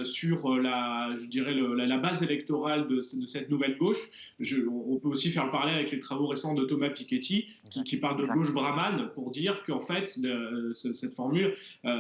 sur la base électorale de cette nouvelle gauche. On peut aussi faire le parallèle avec les travaux récents de Thomas Piketty, qui parle de gauche brahmane, pour dire qu'en fait, cette formule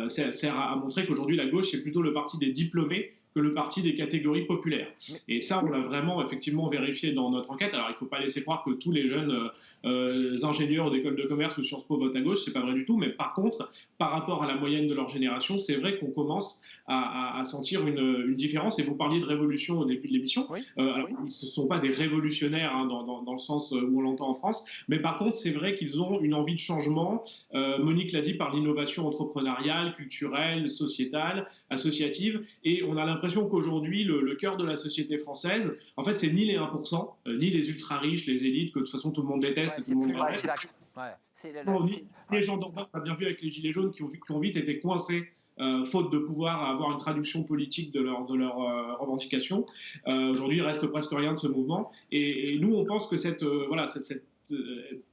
sert à montrer qu'aujourd'hui, la gauche, c'est plutôt le parti des diplômés que le parti des catégories populaires. Et ça, on l'a vraiment effectivement vérifié dans notre enquête. Alors, il ne faut pas laisser croire que tous les jeunes ingénieurs d'école de commerce ou Sciences Po votent à gauche, c'est pas vrai du tout. Mais par contre, par rapport à la moyenne de leur génération, c'est vrai qu'on commence à sentir une différence. Et vous parliez de révolution au début de l'émission. Oui. Alors, ils ne sont pas des révolutionnaires dans le sens où on l'entend en France. Mais par contre, c'est vrai qu'ils ont une envie de changement. Monique l'a dit, par l'innovation entrepreneuriale, culturelle, sociétale, associative. Et on a l'impression qu'aujourd'hui, le cœur de la société française, en fait, c'est ni les 1%, ni les ultra-riches, les élites, que de toute façon tout le monde déteste et tout le monde rejette. Ni les gens d'en bas, on a bien vu avec les Gilets jaunes qui ont vite été coincés, faute de pouvoir avoir une traduction politique de leurs revendications. Aujourd'hui, il reste presque rien de ce mouvement. Et nous, on pense que cette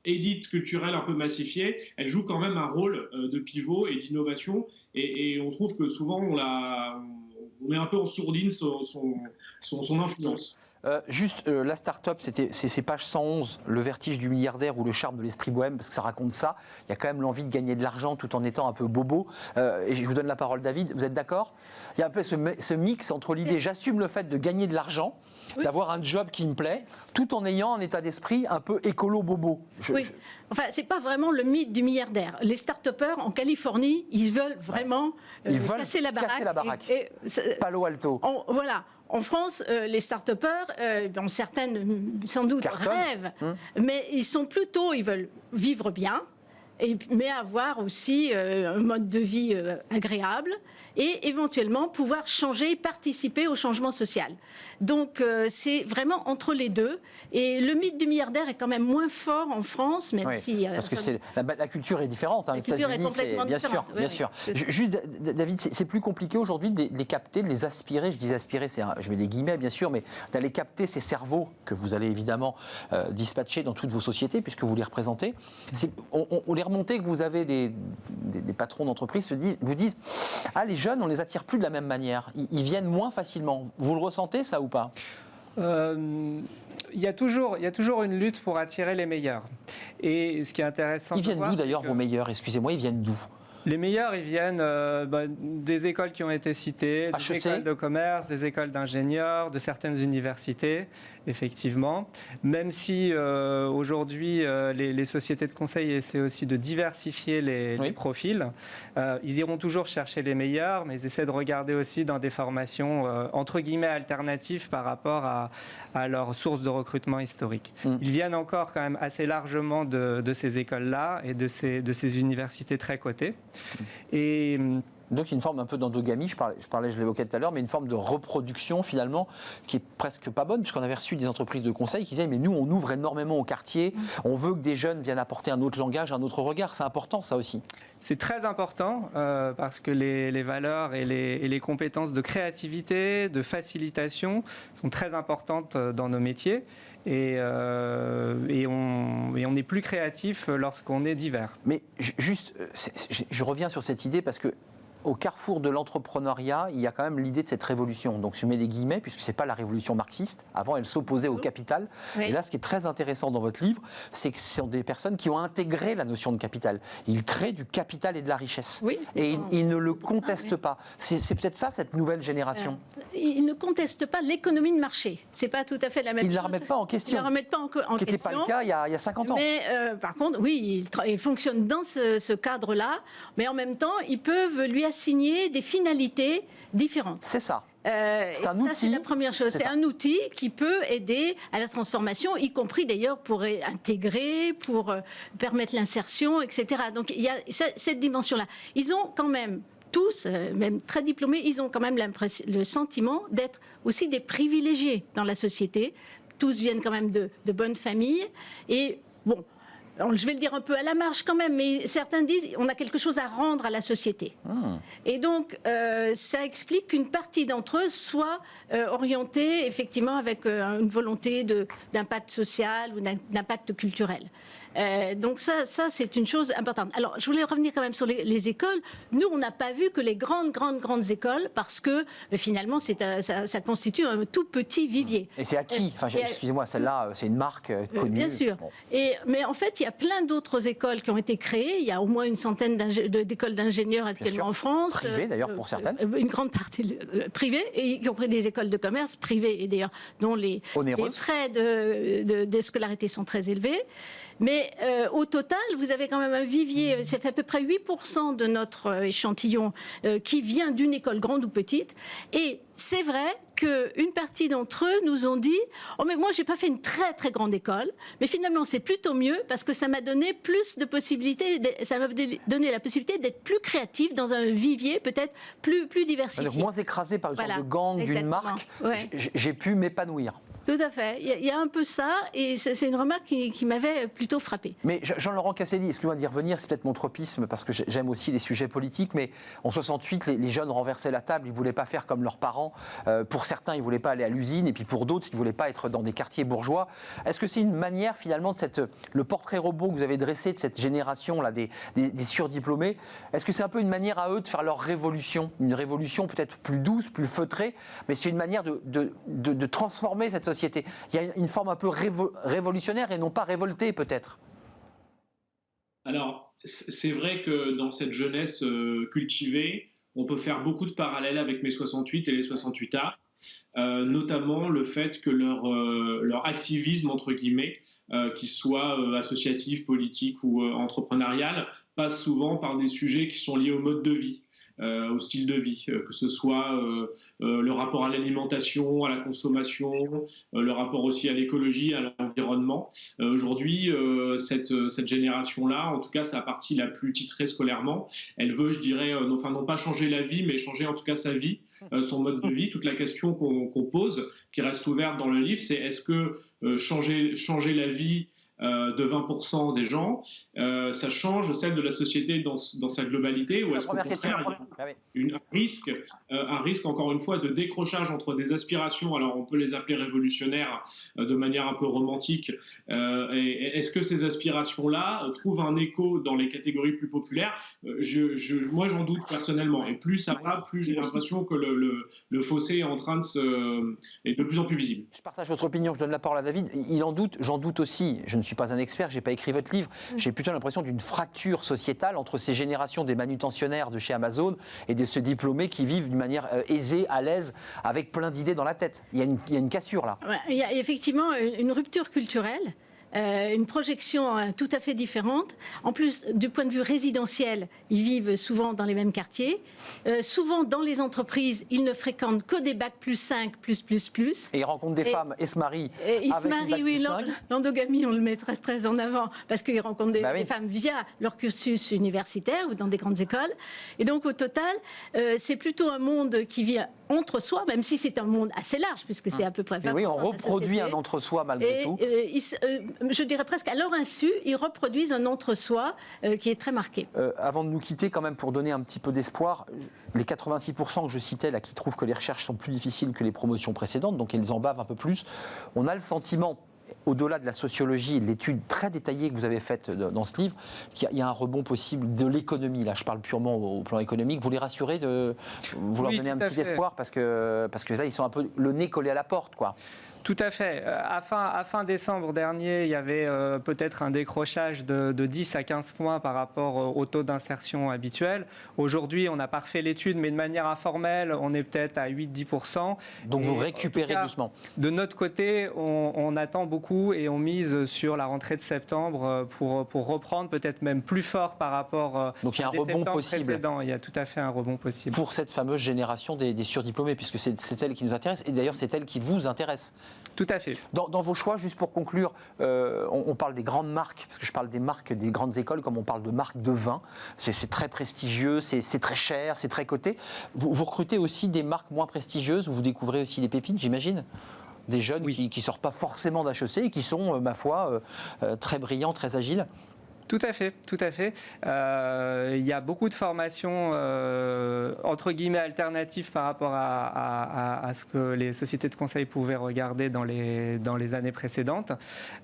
élite culturelle un peu massifiée, elle joue quand même un rôle de pivot et d'innovation. Et on trouve que souvent, on met un peu en sourdine son influence. La start-up, c'est page 111, le vertige du milliardaire ou le charme de l'esprit bohème, parce que ça raconte ça. Il y a quand même l'envie de gagner de l'argent tout en étant un peu bobo. Et je vous donne la parole, David. Vous êtes d'accord ? Il y a un peu ce mix entre l'idée j'assume le fait de gagner de l'argent, d'avoir un job qui me plaît, tout en ayant un état d'esprit un peu écolo-bobo. Enfin, c'est pas vraiment le mythe du milliardaire. Les start-upers en Californie, ils veulent vraiment casser la baraque. Palo Alto. Voilà. En France, les start-upers, dont certaines sans doute rêvent, mais ils veulent vivre bien, mais avoir aussi un mode de vie agréable et éventuellement pouvoir changer, participer au changement social. Donc c'est vraiment entre les deux. Et le mythe du milliardaire est quand même moins fort en France, même si... parce que la culture est différente. La culture est complètement différente. Bien sûr. Juste, David, c'est plus compliqué aujourd'hui de les capter, de les aspirer. Je dis aspirer, je mets des guillemets bien sûr, mais d'aller capter ces cerveaux que vous allez évidemment dispatcher dans toutes vos sociétés, puisque vous les représentez. On les remontées que vous avez des patrons d'entreprise vous disent ah, les jeunes, on les attire plus de la même manière. Ils viennent moins facilement. Vous le ressentez, ça, ou pas ? Il y a toujours une lutte pour attirer les meilleurs. Et ce qui est intéressant... Ils viennent d'où d'ailleurs, vos meilleurs ? Excusez-moi, ils viennent d'où ? Les meilleurs, ils viennent des écoles qui ont été citées, des écoles de commerce, des écoles d'ingénieurs, de certaines universités, effectivement. Même si aujourd'hui, les sociétés de conseil essaient aussi de diversifier les profils, ils iront toujours chercher les meilleurs, mais ils essaient de regarder aussi dans des formations, entre guillemets, alternatives par rapport à leurs sources de recrutement historiques. Ils viennent encore quand même assez largement de ces écoles-là et de ces universités très cotées. Et donc une forme un peu d'endogamie, je l'évoquais tout à l'heure, mais une forme de reproduction finalement qui est presque pas bonne, puisqu'on avait reçu des entreprises de conseil qui disaient mais nous on ouvre énormément au quartier, on veut que des jeunes viennent apporter un autre langage, un autre regard, c'est important ça aussi. C'est très important parce que les valeurs et les compétences de créativité, de facilitation sont très importantes dans nos métiers. Et on est plus créatif lorsqu'on est divers. Mais juste, je reviens sur cette idée parce que au carrefour de l'entrepreneuriat, il y a quand même l'idée de cette révolution. Donc je mets des guillemets, puisque ce n'est pas la révolution marxiste. Avant, elle s'opposait au capital. Oui. Et là, ce qui est très intéressant dans votre livre, c'est que ce sont des personnes qui ont intégré la notion de capital. Ils créent du capital et de la richesse. Oui, et ils ne le contestent pas. C'est peut-être ça, cette nouvelle génération. Ils ne contestent pas l'économie de marché. Ce n'est pas tout à fait la même chose. Ils ne la remettent pas en question. Ils ne la remettent pas en question. Ce qui n'était pas le cas il y a 50 ans. Mais par contre, oui, ils fonctionnent dans ce cadre-là. Mais en même temps, ils peuvent lui assigner des finalités différentes. C'est ça. C'est un outil. C'est la première chose. C'est un outil qui peut aider à la transformation, y compris d'ailleurs pour intégrer, pour permettre l'insertion, etc. Donc il y a cette dimension-là. Ils ont quand même tous, même très diplômés, ils ont quand même le sentiment d'être aussi des privilégiés dans la société. Tous viennent quand même de bonnes familles. Et bon, je vais le dire un peu à la marge quand même, mais certains disent on a quelque chose à rendre à la société. Et donc, ça explique qu'une partie d'entre eux soit orientée effectivement avec une volonté d'impact social ou d'impact culturel. Donc ça c'est une chose importante. Alors, je voulais revenir quand même sur les écoles. Nous, on n'a pas vu que les grandes écoles, parce que finalement, ça constitue un tout petit vivier. Et c'est acquis. Enfin, excusez-moi, celle-là, c'est une marque connue. Bien sûr. Bon. Mais en fait, il y a plein d'autres écoles qui ont été créées. Il y a au moins une centaine d'écoles d'ingénieurs actuellement en France. Privées, d'ailleurs, pour certaines. Une grande partie privées, et y compris des écoles de commerce privées, et d'ailleurs, dont les frais de scolarité sont très élevés. Mais au total, vous avez quand même un vivier, ça fait à peu près 8% de notre échantillon qui vient d'une école grande ou petite. Et c'est vrai qu'une partie d'entre eux nous ont dit « Oh, mais moi, je n'ai pas fait une très, très grande école, mais finalement, c'est plutôt mieux parce que ça m'a donné plus de possibilités, ça m'a donné la possibilité d'être plus créatif dans un vivier peut-être plus diversifié. » Donc moins écrasé par une sorte de gang, d'une marque, j'ai pu m'épanouir. Tout à fait. Il y a un peu ça, et c'est une remarque qui m'avait plutôt frappée. Mais Jean-Laurent Casselli, excusez-moi d'y revenir, c'est peut-être mon tropisme, parce que j'aime aussi les sujets politiques, mais en 68, les jeunes renversaient la table, ils ne voulaient pas faire comme leurs parents. Pour certains, ils ne voulaient pas aller à l'usine, et puis pour d'autres, ils ne voulaient pas être dans des quartiers bourgeois. Est-ce que c'est une manière, finalement, le portrait robot que vous avez dressé de cette génération-là, des surdiplômés, est-ce que c'est un peu une manière à eux de faire leur révolution? Une révolution peut-être plus douce, plus feutrée, mais c'est une manière de transformer cette société. Il y a une forme un peu révolutionnaire et non pas révoltée peut-être. Alors, c'est vrai que dans cette jeunesse cultivée, on peut faire beaucoup de parallèles avec mai 68 et les 68A. notamment le fait que leur activisme, entre guillemets, qu'il soit associatif, politique ou entrepreneurial, passe souvent par des sujets qui sont liés au mode de vie. Au style de vie, que ce soit le rapport à l'alimentation, à la consommation, le rapport aussi à l'écologie, à l'environnement. Aujourd'hui, cette génération-là, en tout cas sa partie la plus titrée scolairement, elle veut, je dirais, non pas changer la vie, mais changer en tout cas sa vie, son mode de vie. Toute la question qu'on pose, qui reste ouverte dans le livre, c'est est-ce que changer la vie de 20% des gens, ça change celle de la société dans sa globalité, ou est-ce qu'au contraire, il y a un risque, encore une fois, de décrochage entre des aspirations, alors on peut les appeler révolutionnaires de manière un peu romantique, et est-ce que ces aspirations-là trouvent un écho dans les catégories plus populaires? Moi, j'en doute personnellement, et plus ça va, plus j'ai l'impression que le fossé est en train est de plus en plus visible. Je partage votre opinion, je donne la parole à David. Il en doute, j'en doute aussi. Je ne suis pas un expert, je n'ai pas écrit votre livre. J'ai plutôt l'impression d'une fracture sociétale entre ces générations des manutentionnaires de chez Amazon et de ceux diplômés qui vivent d'une manière aisée, à l'aise, avec plein d'idées dans la tête. Il y a une cassure là. Il y a effectivement une rupture culturelle. Une projection tout à fait différente. En plus, du point de vue résidentiel, ils vivent souvent dans les mêmes quartiers. Souvent, dans les entreprises, ils ne fréquentent que des bacs +5, +++. Et ils rencontrent des femmes et se marient. Ils se marient, oui. L'endogamie, on le met très en avant parce qu'ils rencontrent des femmes via leur cursus universitaire ou dans des grandes écoles. Et donc, au total, c'est plutôt un monde qui vit entre soi, même si c'est un monde assez large, puisque c'est à peu près 20%. Oui, on reproduit un entre-soi malgré tout. Je dirais presque à leur insu, ils reproduisent un entre-soi qui est très marqué. Avant de nous quitter, quand même, pour donner un petit peu d'espoir, les 86% que je citais, là, qui trouvent que les recherches sont plus difficiles que les promotions précédentes, donc elles en bavent un peu plus, on a le sentiment, au-delà de la sociologie et de l'étude très détaillée que vous avez faite dans ce livre, qu'il y a un rebond possible de l'économie. Là, je parle purement au plan économique. Vous les rassurez, vous leur donnez un petit espoir parce que là, ils sont un peu le nez collé à la porte, quoi. Tout à fait. À fin décembre dernier, il y avait peut-être un décrochage de 10 à 15 points par rapport au taux d'insertion habituel. Aujourd'hui, on n'a pas refait l'étude, mais de manière informelle, on est peut-être à 8-10%. Donc vous récupérez doucement. De notre côté, on attend beaucoup et on mise sur la rentrée de septembre pour reprendre peut-être même plus fort par rapport donc il y a un rebond possible. Précédents. Il y a tout à fait un rebond possible. Pour cette fameuse génération des surdiplômés, puisque c'est elle qui nous intéresse, et d'ailleurs c'est elle qui vous intéresse. Tout à fait. Dans vos choix, juste pour conclure, on parle des grandes marques, parce que je parle des marques des grandes écoles, comme on parle de marques de vin. C'est très prestigieux, c'est très cher, c'est très coté. Vous recrutez aussi des marques moins prestigieuses, où vous découvrez aussi des pépites, j'imagine ? Des jeunes qui ne sortent pas forcément d'HEC et qui sont, ma foi, très brillants, très agiles. Tout à fait, tout à fait. Il y a beaucoup de formations entre guillemets alternatives par rapport à ce que les sociétés de conseil pouvaient regarder dans les années précédentes,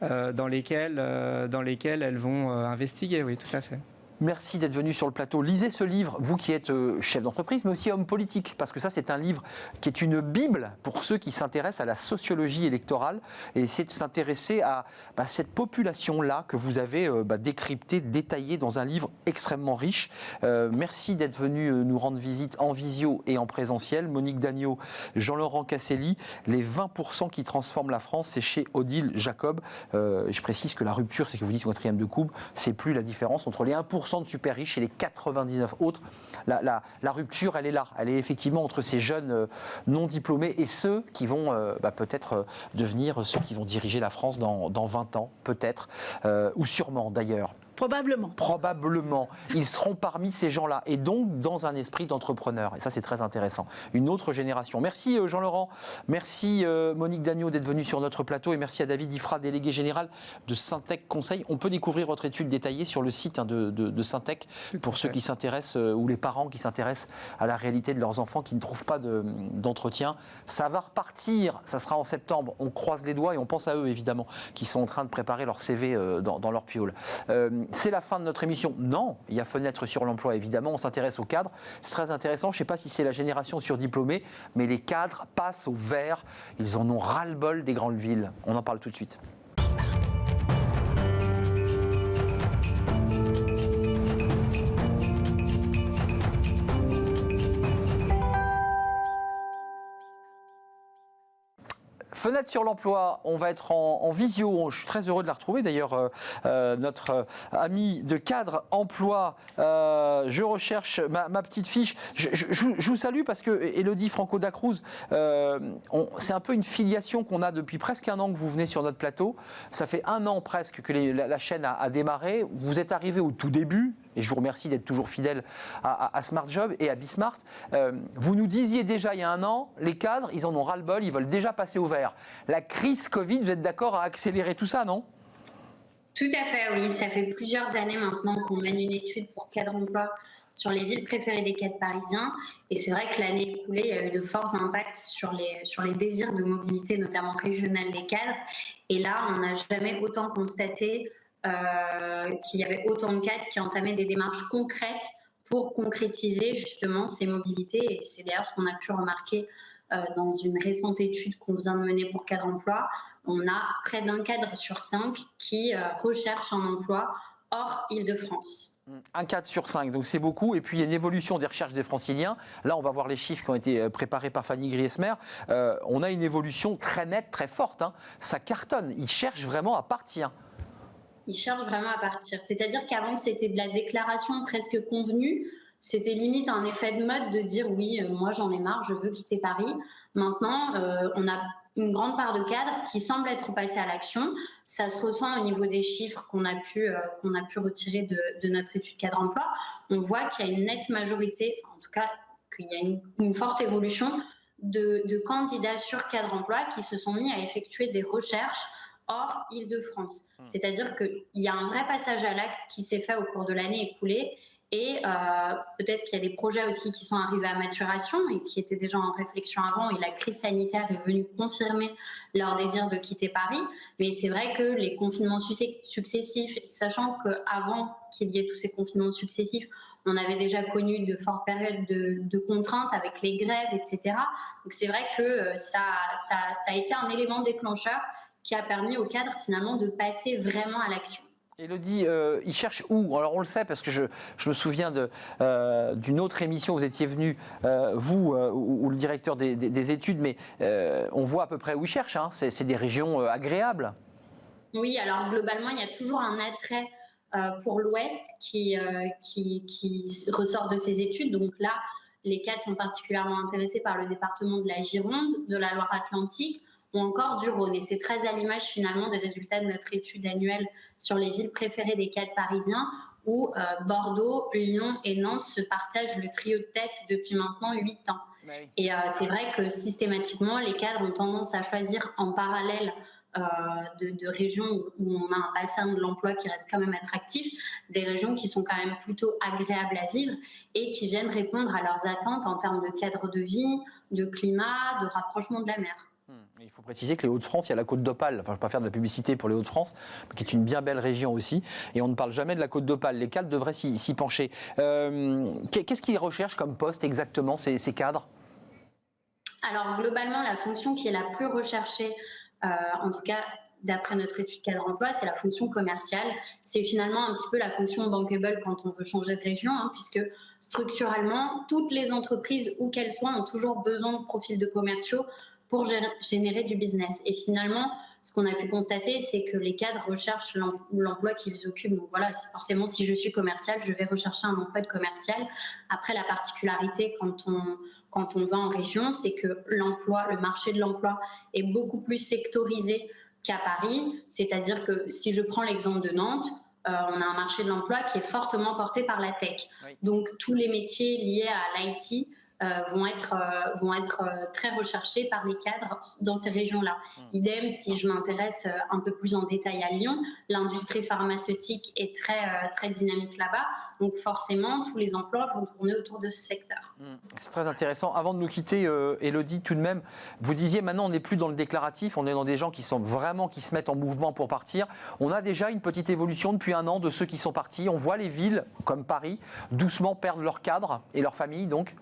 dans lesquelles elles vont investiguer, oui, tout à fait. Merci d'être venu sur le plateau. Lisez ce livre, vous qui êtes chef d'entreprise, mais aussi homme politique, parce que ça, c'est un livre qui est une bible pour ceux qui s'intéressent à la sociologie électorale et essayer de s'intéresser à cette population-là que vous avez décryptée, détaillée dans un livre extrêmement riche. Merci d'être venu nous rendre visite en visio et en présentiel. Monique Dagneau, Jean-Laurent Casselli, les 20% qui transforment la France, c'est chez Odile Jacob. Je précise que la rupture, c'est que vous dites au quatrième de coupe, c'est plus la différence entre les 1% de super riches et les 99 autres. La rupture, elle est là. Elle est effectivement entre ces jeunes non diplômés et ceux qui vont peut-être devenir ceux qui vont diriger la France dans 20 ans, peut-être, ou sûrement d'ailleurs. Probablement. Probablement. Ils seront parmi ces gens-là. Et donc, dans un esprit d'entrepreneur. Et ça, c'est très intéressant. Une autre génération. Merci Jean-Laurent. Merci Monique Dagneau d'être venue sur notre plateau. Et merci à David Ifra, délégué général de Syntec Conseil. On peut découvrir votre étude détaillée sur le site de Syntec pour ceux qui s'intéressent, ou les parents qui s'intéressent à la réalité de leurs enfants qui ne trouvent pas d'entretien. Ça va repartir. Ça sera en septembre. On croise les doigts et on pense à eux, évidemment, qui sont en train de préparer leur CV dans leur piole. C'est la fin de notre émission. Non, il y a fenêtre sur l'emploi, évidemment. On s'intéresse aux cadres. C'est très intéressant. Je ne sais pas si c'est la génération surdiplômée, mais les cadres passent au vert. Ils en ont ras-le-bol des grandes villes. On en parle tout de suite. Fenêtre sur l'emploi, on va être en visio. Je suis très heureux de la retrouver. D'ailleurs, notre ami de cadre emploi, je recherche ma petite fiche. Je vous salue parce que Élodie Franco Dacruz, c'est un peu une filiation qu'on a depuis presque un an que vous venez sur notre plateau. Ça fait un an presque que la chaîne a démarré. Vous êtes arrivé au tout début. Et je vous remercie d'être toujours fidèle à Smart Job et à Bismart. Vous nous disiez déjà il y a un an, les cadres, ils en ont ras-le-bol, ils veulent déjà passer au vert. La crise Covid, vous êtes d'accord à accélérer tout ça, non ? Tout à fait, oui. Ça fait plusieurs années maintenant qu'on mène une étude pour Cadre Emploi sur les villes préférées des cadres parisiens. Et c'est vrai que l'année écoulée, il y a eu de forts impacts sur les désirs de mobilité, notamment régionale des cadres. Et là, on n'a jamais autant constaté qu'il y avait autant de cadres qui entamaient des démarches concrètes pour concrétiser justement ces mobilités. Et c'est d'ailleurs ce qu'on a pu remarquer dans une récente étude qu'on vient de mener pour Cadre Emploi. On a près d'un cadre sur 5 qui recherche un emploi hors Île-de-France. Un cadre sur 5, donc c'est beaucoup. Et puis il y a une évolution des recherches des Franciliens. Là, on va voir les chiffres qui ont été préparés par Fanny Griesmer. On a une évolution très nette, très forte. Hein. Ça cartonne. Ils cherchent vraiment à partir. Ils cherchent vraiment à partir. C'est-à-dire qu'avant, c'était de la déclaration presque convenue. C'était limite un effet de mode de dire oui, moi j'en ai marre, je veux quitter Paris. Maintenant, on a une grande part de cadres qui semblent être passés à l'action. Ça se ressent au niveau des chiffres qu'on a pu retirer de notre étude cadre emploi. On voit qu'il y a une nette majorité, enfin, en tout cas qu'il y a une forte évolution de candidats sur cadre emploi qui se sont mis à effectuer des recherches hors Île-de-France. C'est-à-dire qu'il y a un vrai passage à l'acte qui s'est fait au cours de l'année écoulée et peut-être qu'il y a des projets aussi qui sont arrivés à maturation et qui étaient déjà en réflexion avant et la crise sanitaire est venue confirmer leur désir de quitter Paris. Mais c'est vrai que les confinements successifs, sachant qu'avant qu'il y ait tous ces confinements successifs, on avait déjà connu de fortes périodes de contraintes avec les grèves, etc. Donc c'est vrai que ça a été un élément déclencheur qui a permis aux cadres finalement de passer vraiment à l'action. Élodie, ils cherchent où ? Alors on le sait parce que je me souviens d'une autre émission où vous étiez venu, vous ou le directeur des études, mais on voit à peu près où ils cherchent. Hein. C'est des régions agréables. Oui, alors globalement, il y a toujours un attrait pour l'Ouest qui ressort de ces études. Donc là, les cadres sont particulièrement intéressés par le département de la Gironde, de la Loire-Atlantique, ou encore du Rhône. Et c'est très à l'image finalement des résultats de notre étude annuelle sur les villes préférées des cadres parisiens, où Bordeaux, Lyon et Nantes se partagent le trio de tête depuis maintenant 8 ans. Oui. Et c'est vrai que systématiquement, les cadres ont tendance à choisir en parallèle de régions où on a un bassin de l'emploi qui reste quand même attractif, des régions qui sont quand même plutôt agréables à vivre et qui viennent répondre à leurs attentes en termes de cadre de vie, de climat, de rapprochement de la mer. Il faut préciser que les Hauts-de-France, il y a la Côte d'Opale, enfin je ne vais pas faire de la publicité pour les Hauts-de-France, qui est une bien belle région aussi, et on ne parle jamais de la Côte d'Opale. Les cadres devraient s'y pencher. Qu'est-ce qu'ils recherchent comme poste exactement, ces cadres ? Alors globalement, la fonction qui est la plus recherchée, en tout cas d'après notre étude cadre emploi, c'est la fonction commerciale. C'est finalement un petit peu la fonction bankable quand on veut changer de région, hein, puisque structurellement, toutes les entreprises, où qu'elles soient, ont toujours besoin de profils de commerciaux pour générer du business. Et finalement, ce qu'on a pu constater, c'est que les cadres recherchent l'emploi qu'ils occupent. Donc voilà, forcément, si je suis commercial, je vais rechercher un emploi de commercial. Après, la particularité quand on va en région, c'est que le marché de l'emploi est beaucoup plus sectorisé qu'à Paris. C'est-à-dire que si je prends l'exemple de Nantes, on a un marché de l'emploi qui est fortement porté par la tech. Oui. Donc tous les métiers liés à l'IT vont être très recherchés par les cadres dans ces régions-là. Idem, si je m'intéresse un peu plus en détail à Lyon, l'industrie pharmaceutique est très dynamique là-bas. Donc forcément, tous les emplois vont tourner autour de ce secteur. C'est très intéressant. Avant de nous quitter, Élodie, tout de même, vous disiez maintenant on n'est plus dans le déclaratif, on est dans des gens qui se mettent en mouvement pour partir. On a déjà une petite évolution depuis un an de ceux qui sont partis. On voit les villes, comme Paris, doucement perdre leurs cadres et leurs familles donc.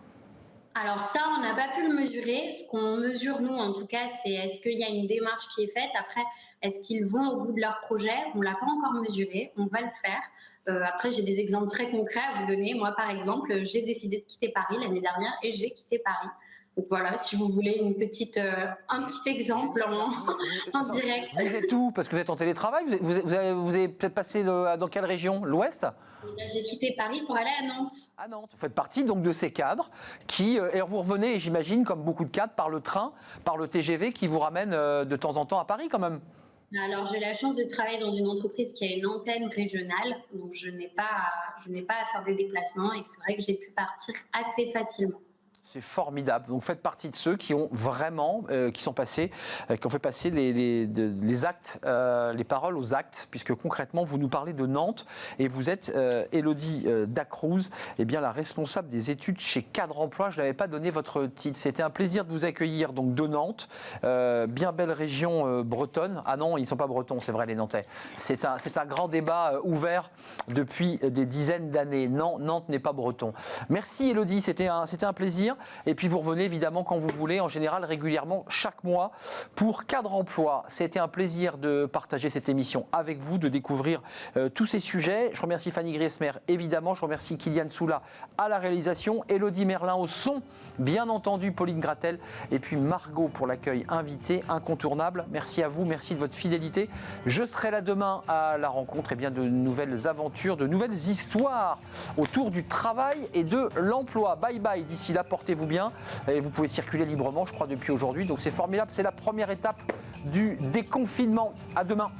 Alors ça, on n'a pas pu le mesurer. Ce qu'on mesure, nous, en tout cas, c'est est-ce qu'il y a une démarche qui est faite. Après, est-ce qu'ils vont au bout de leur projet ? On ne l'a pas encore mesuré. On va le faire. Après, j'ai des exemples très concrets à vous donner. Moi, par exemple, j'ai décidé de quitter Paris l'année dernière et j'ai quitté Paris. Donc voilà, si vous voulez un petit exemple en direct. Vous êtes où? Parce que vous êtes en télétravail. Vous avez peut-être passé dans quelle région? L'Ouest? J'ai quitté Paris pour aller à Nantes. À Nantes. Vous faites partie donc de ces cadres qui, et alors vous revenez, j'imagine, comme beaucoup de cadres, par le train, par le TGV qui vous ramène de temps en temps à Paris quand même. Alors, j'ai la chance de travailler dans une entreprise qui a une antenne régionale, donc je n'ai pas à faire des déplacements et c'est vrai que j'ai pu partir assez facilement. C'est formidable. Donc, faites partie de ceux qui ont vraiment, qui ont fait passer les actes, les paroles aux actes, puisque concrètement, vous nous parlez de Nantes et vous êtes Élodie Dacruz, la responsable des études chez Cadre Emploi. Je n'avais pas donné votre titre. C'était un plaisir de vous accueillir donc de Nantes, bien belle région bretonne. Ah non, ils ne sont pas bretons, c'est vrai, les Nantais. C'est un grand débat ouvert depuis des dizaines d'années. Non, Nantes n'est pas breton. Merci Élodie, c'était un plaisir. Et puis vous revenez évidemment quand vous voulez, en général régulièrement chaque mois pour Cadre Emploi. C'était un plaisir de partager cette émission avec vous, de découvrir tous ces sujets. Je remercie Fanny Griesmer évidemment, je remercie Kylian Soula à la réalisation, Élodie Merlin au son, bien entendu Pauline Gratel et puis Margot pour l'accueil invité incontournable. Merci à vous, merci de votre fidélité. Je serai là demain à la rencontre de nouvelles aventures, de nouvelles histoires autour du travail et de l'emploi. Bye bye, d'ici là, portez-vous bien et vous pouvez circuler librement, je crois, depuis aujourd'hui. Donc c'est formidable, c'est la première étape du déconfinement. À demain.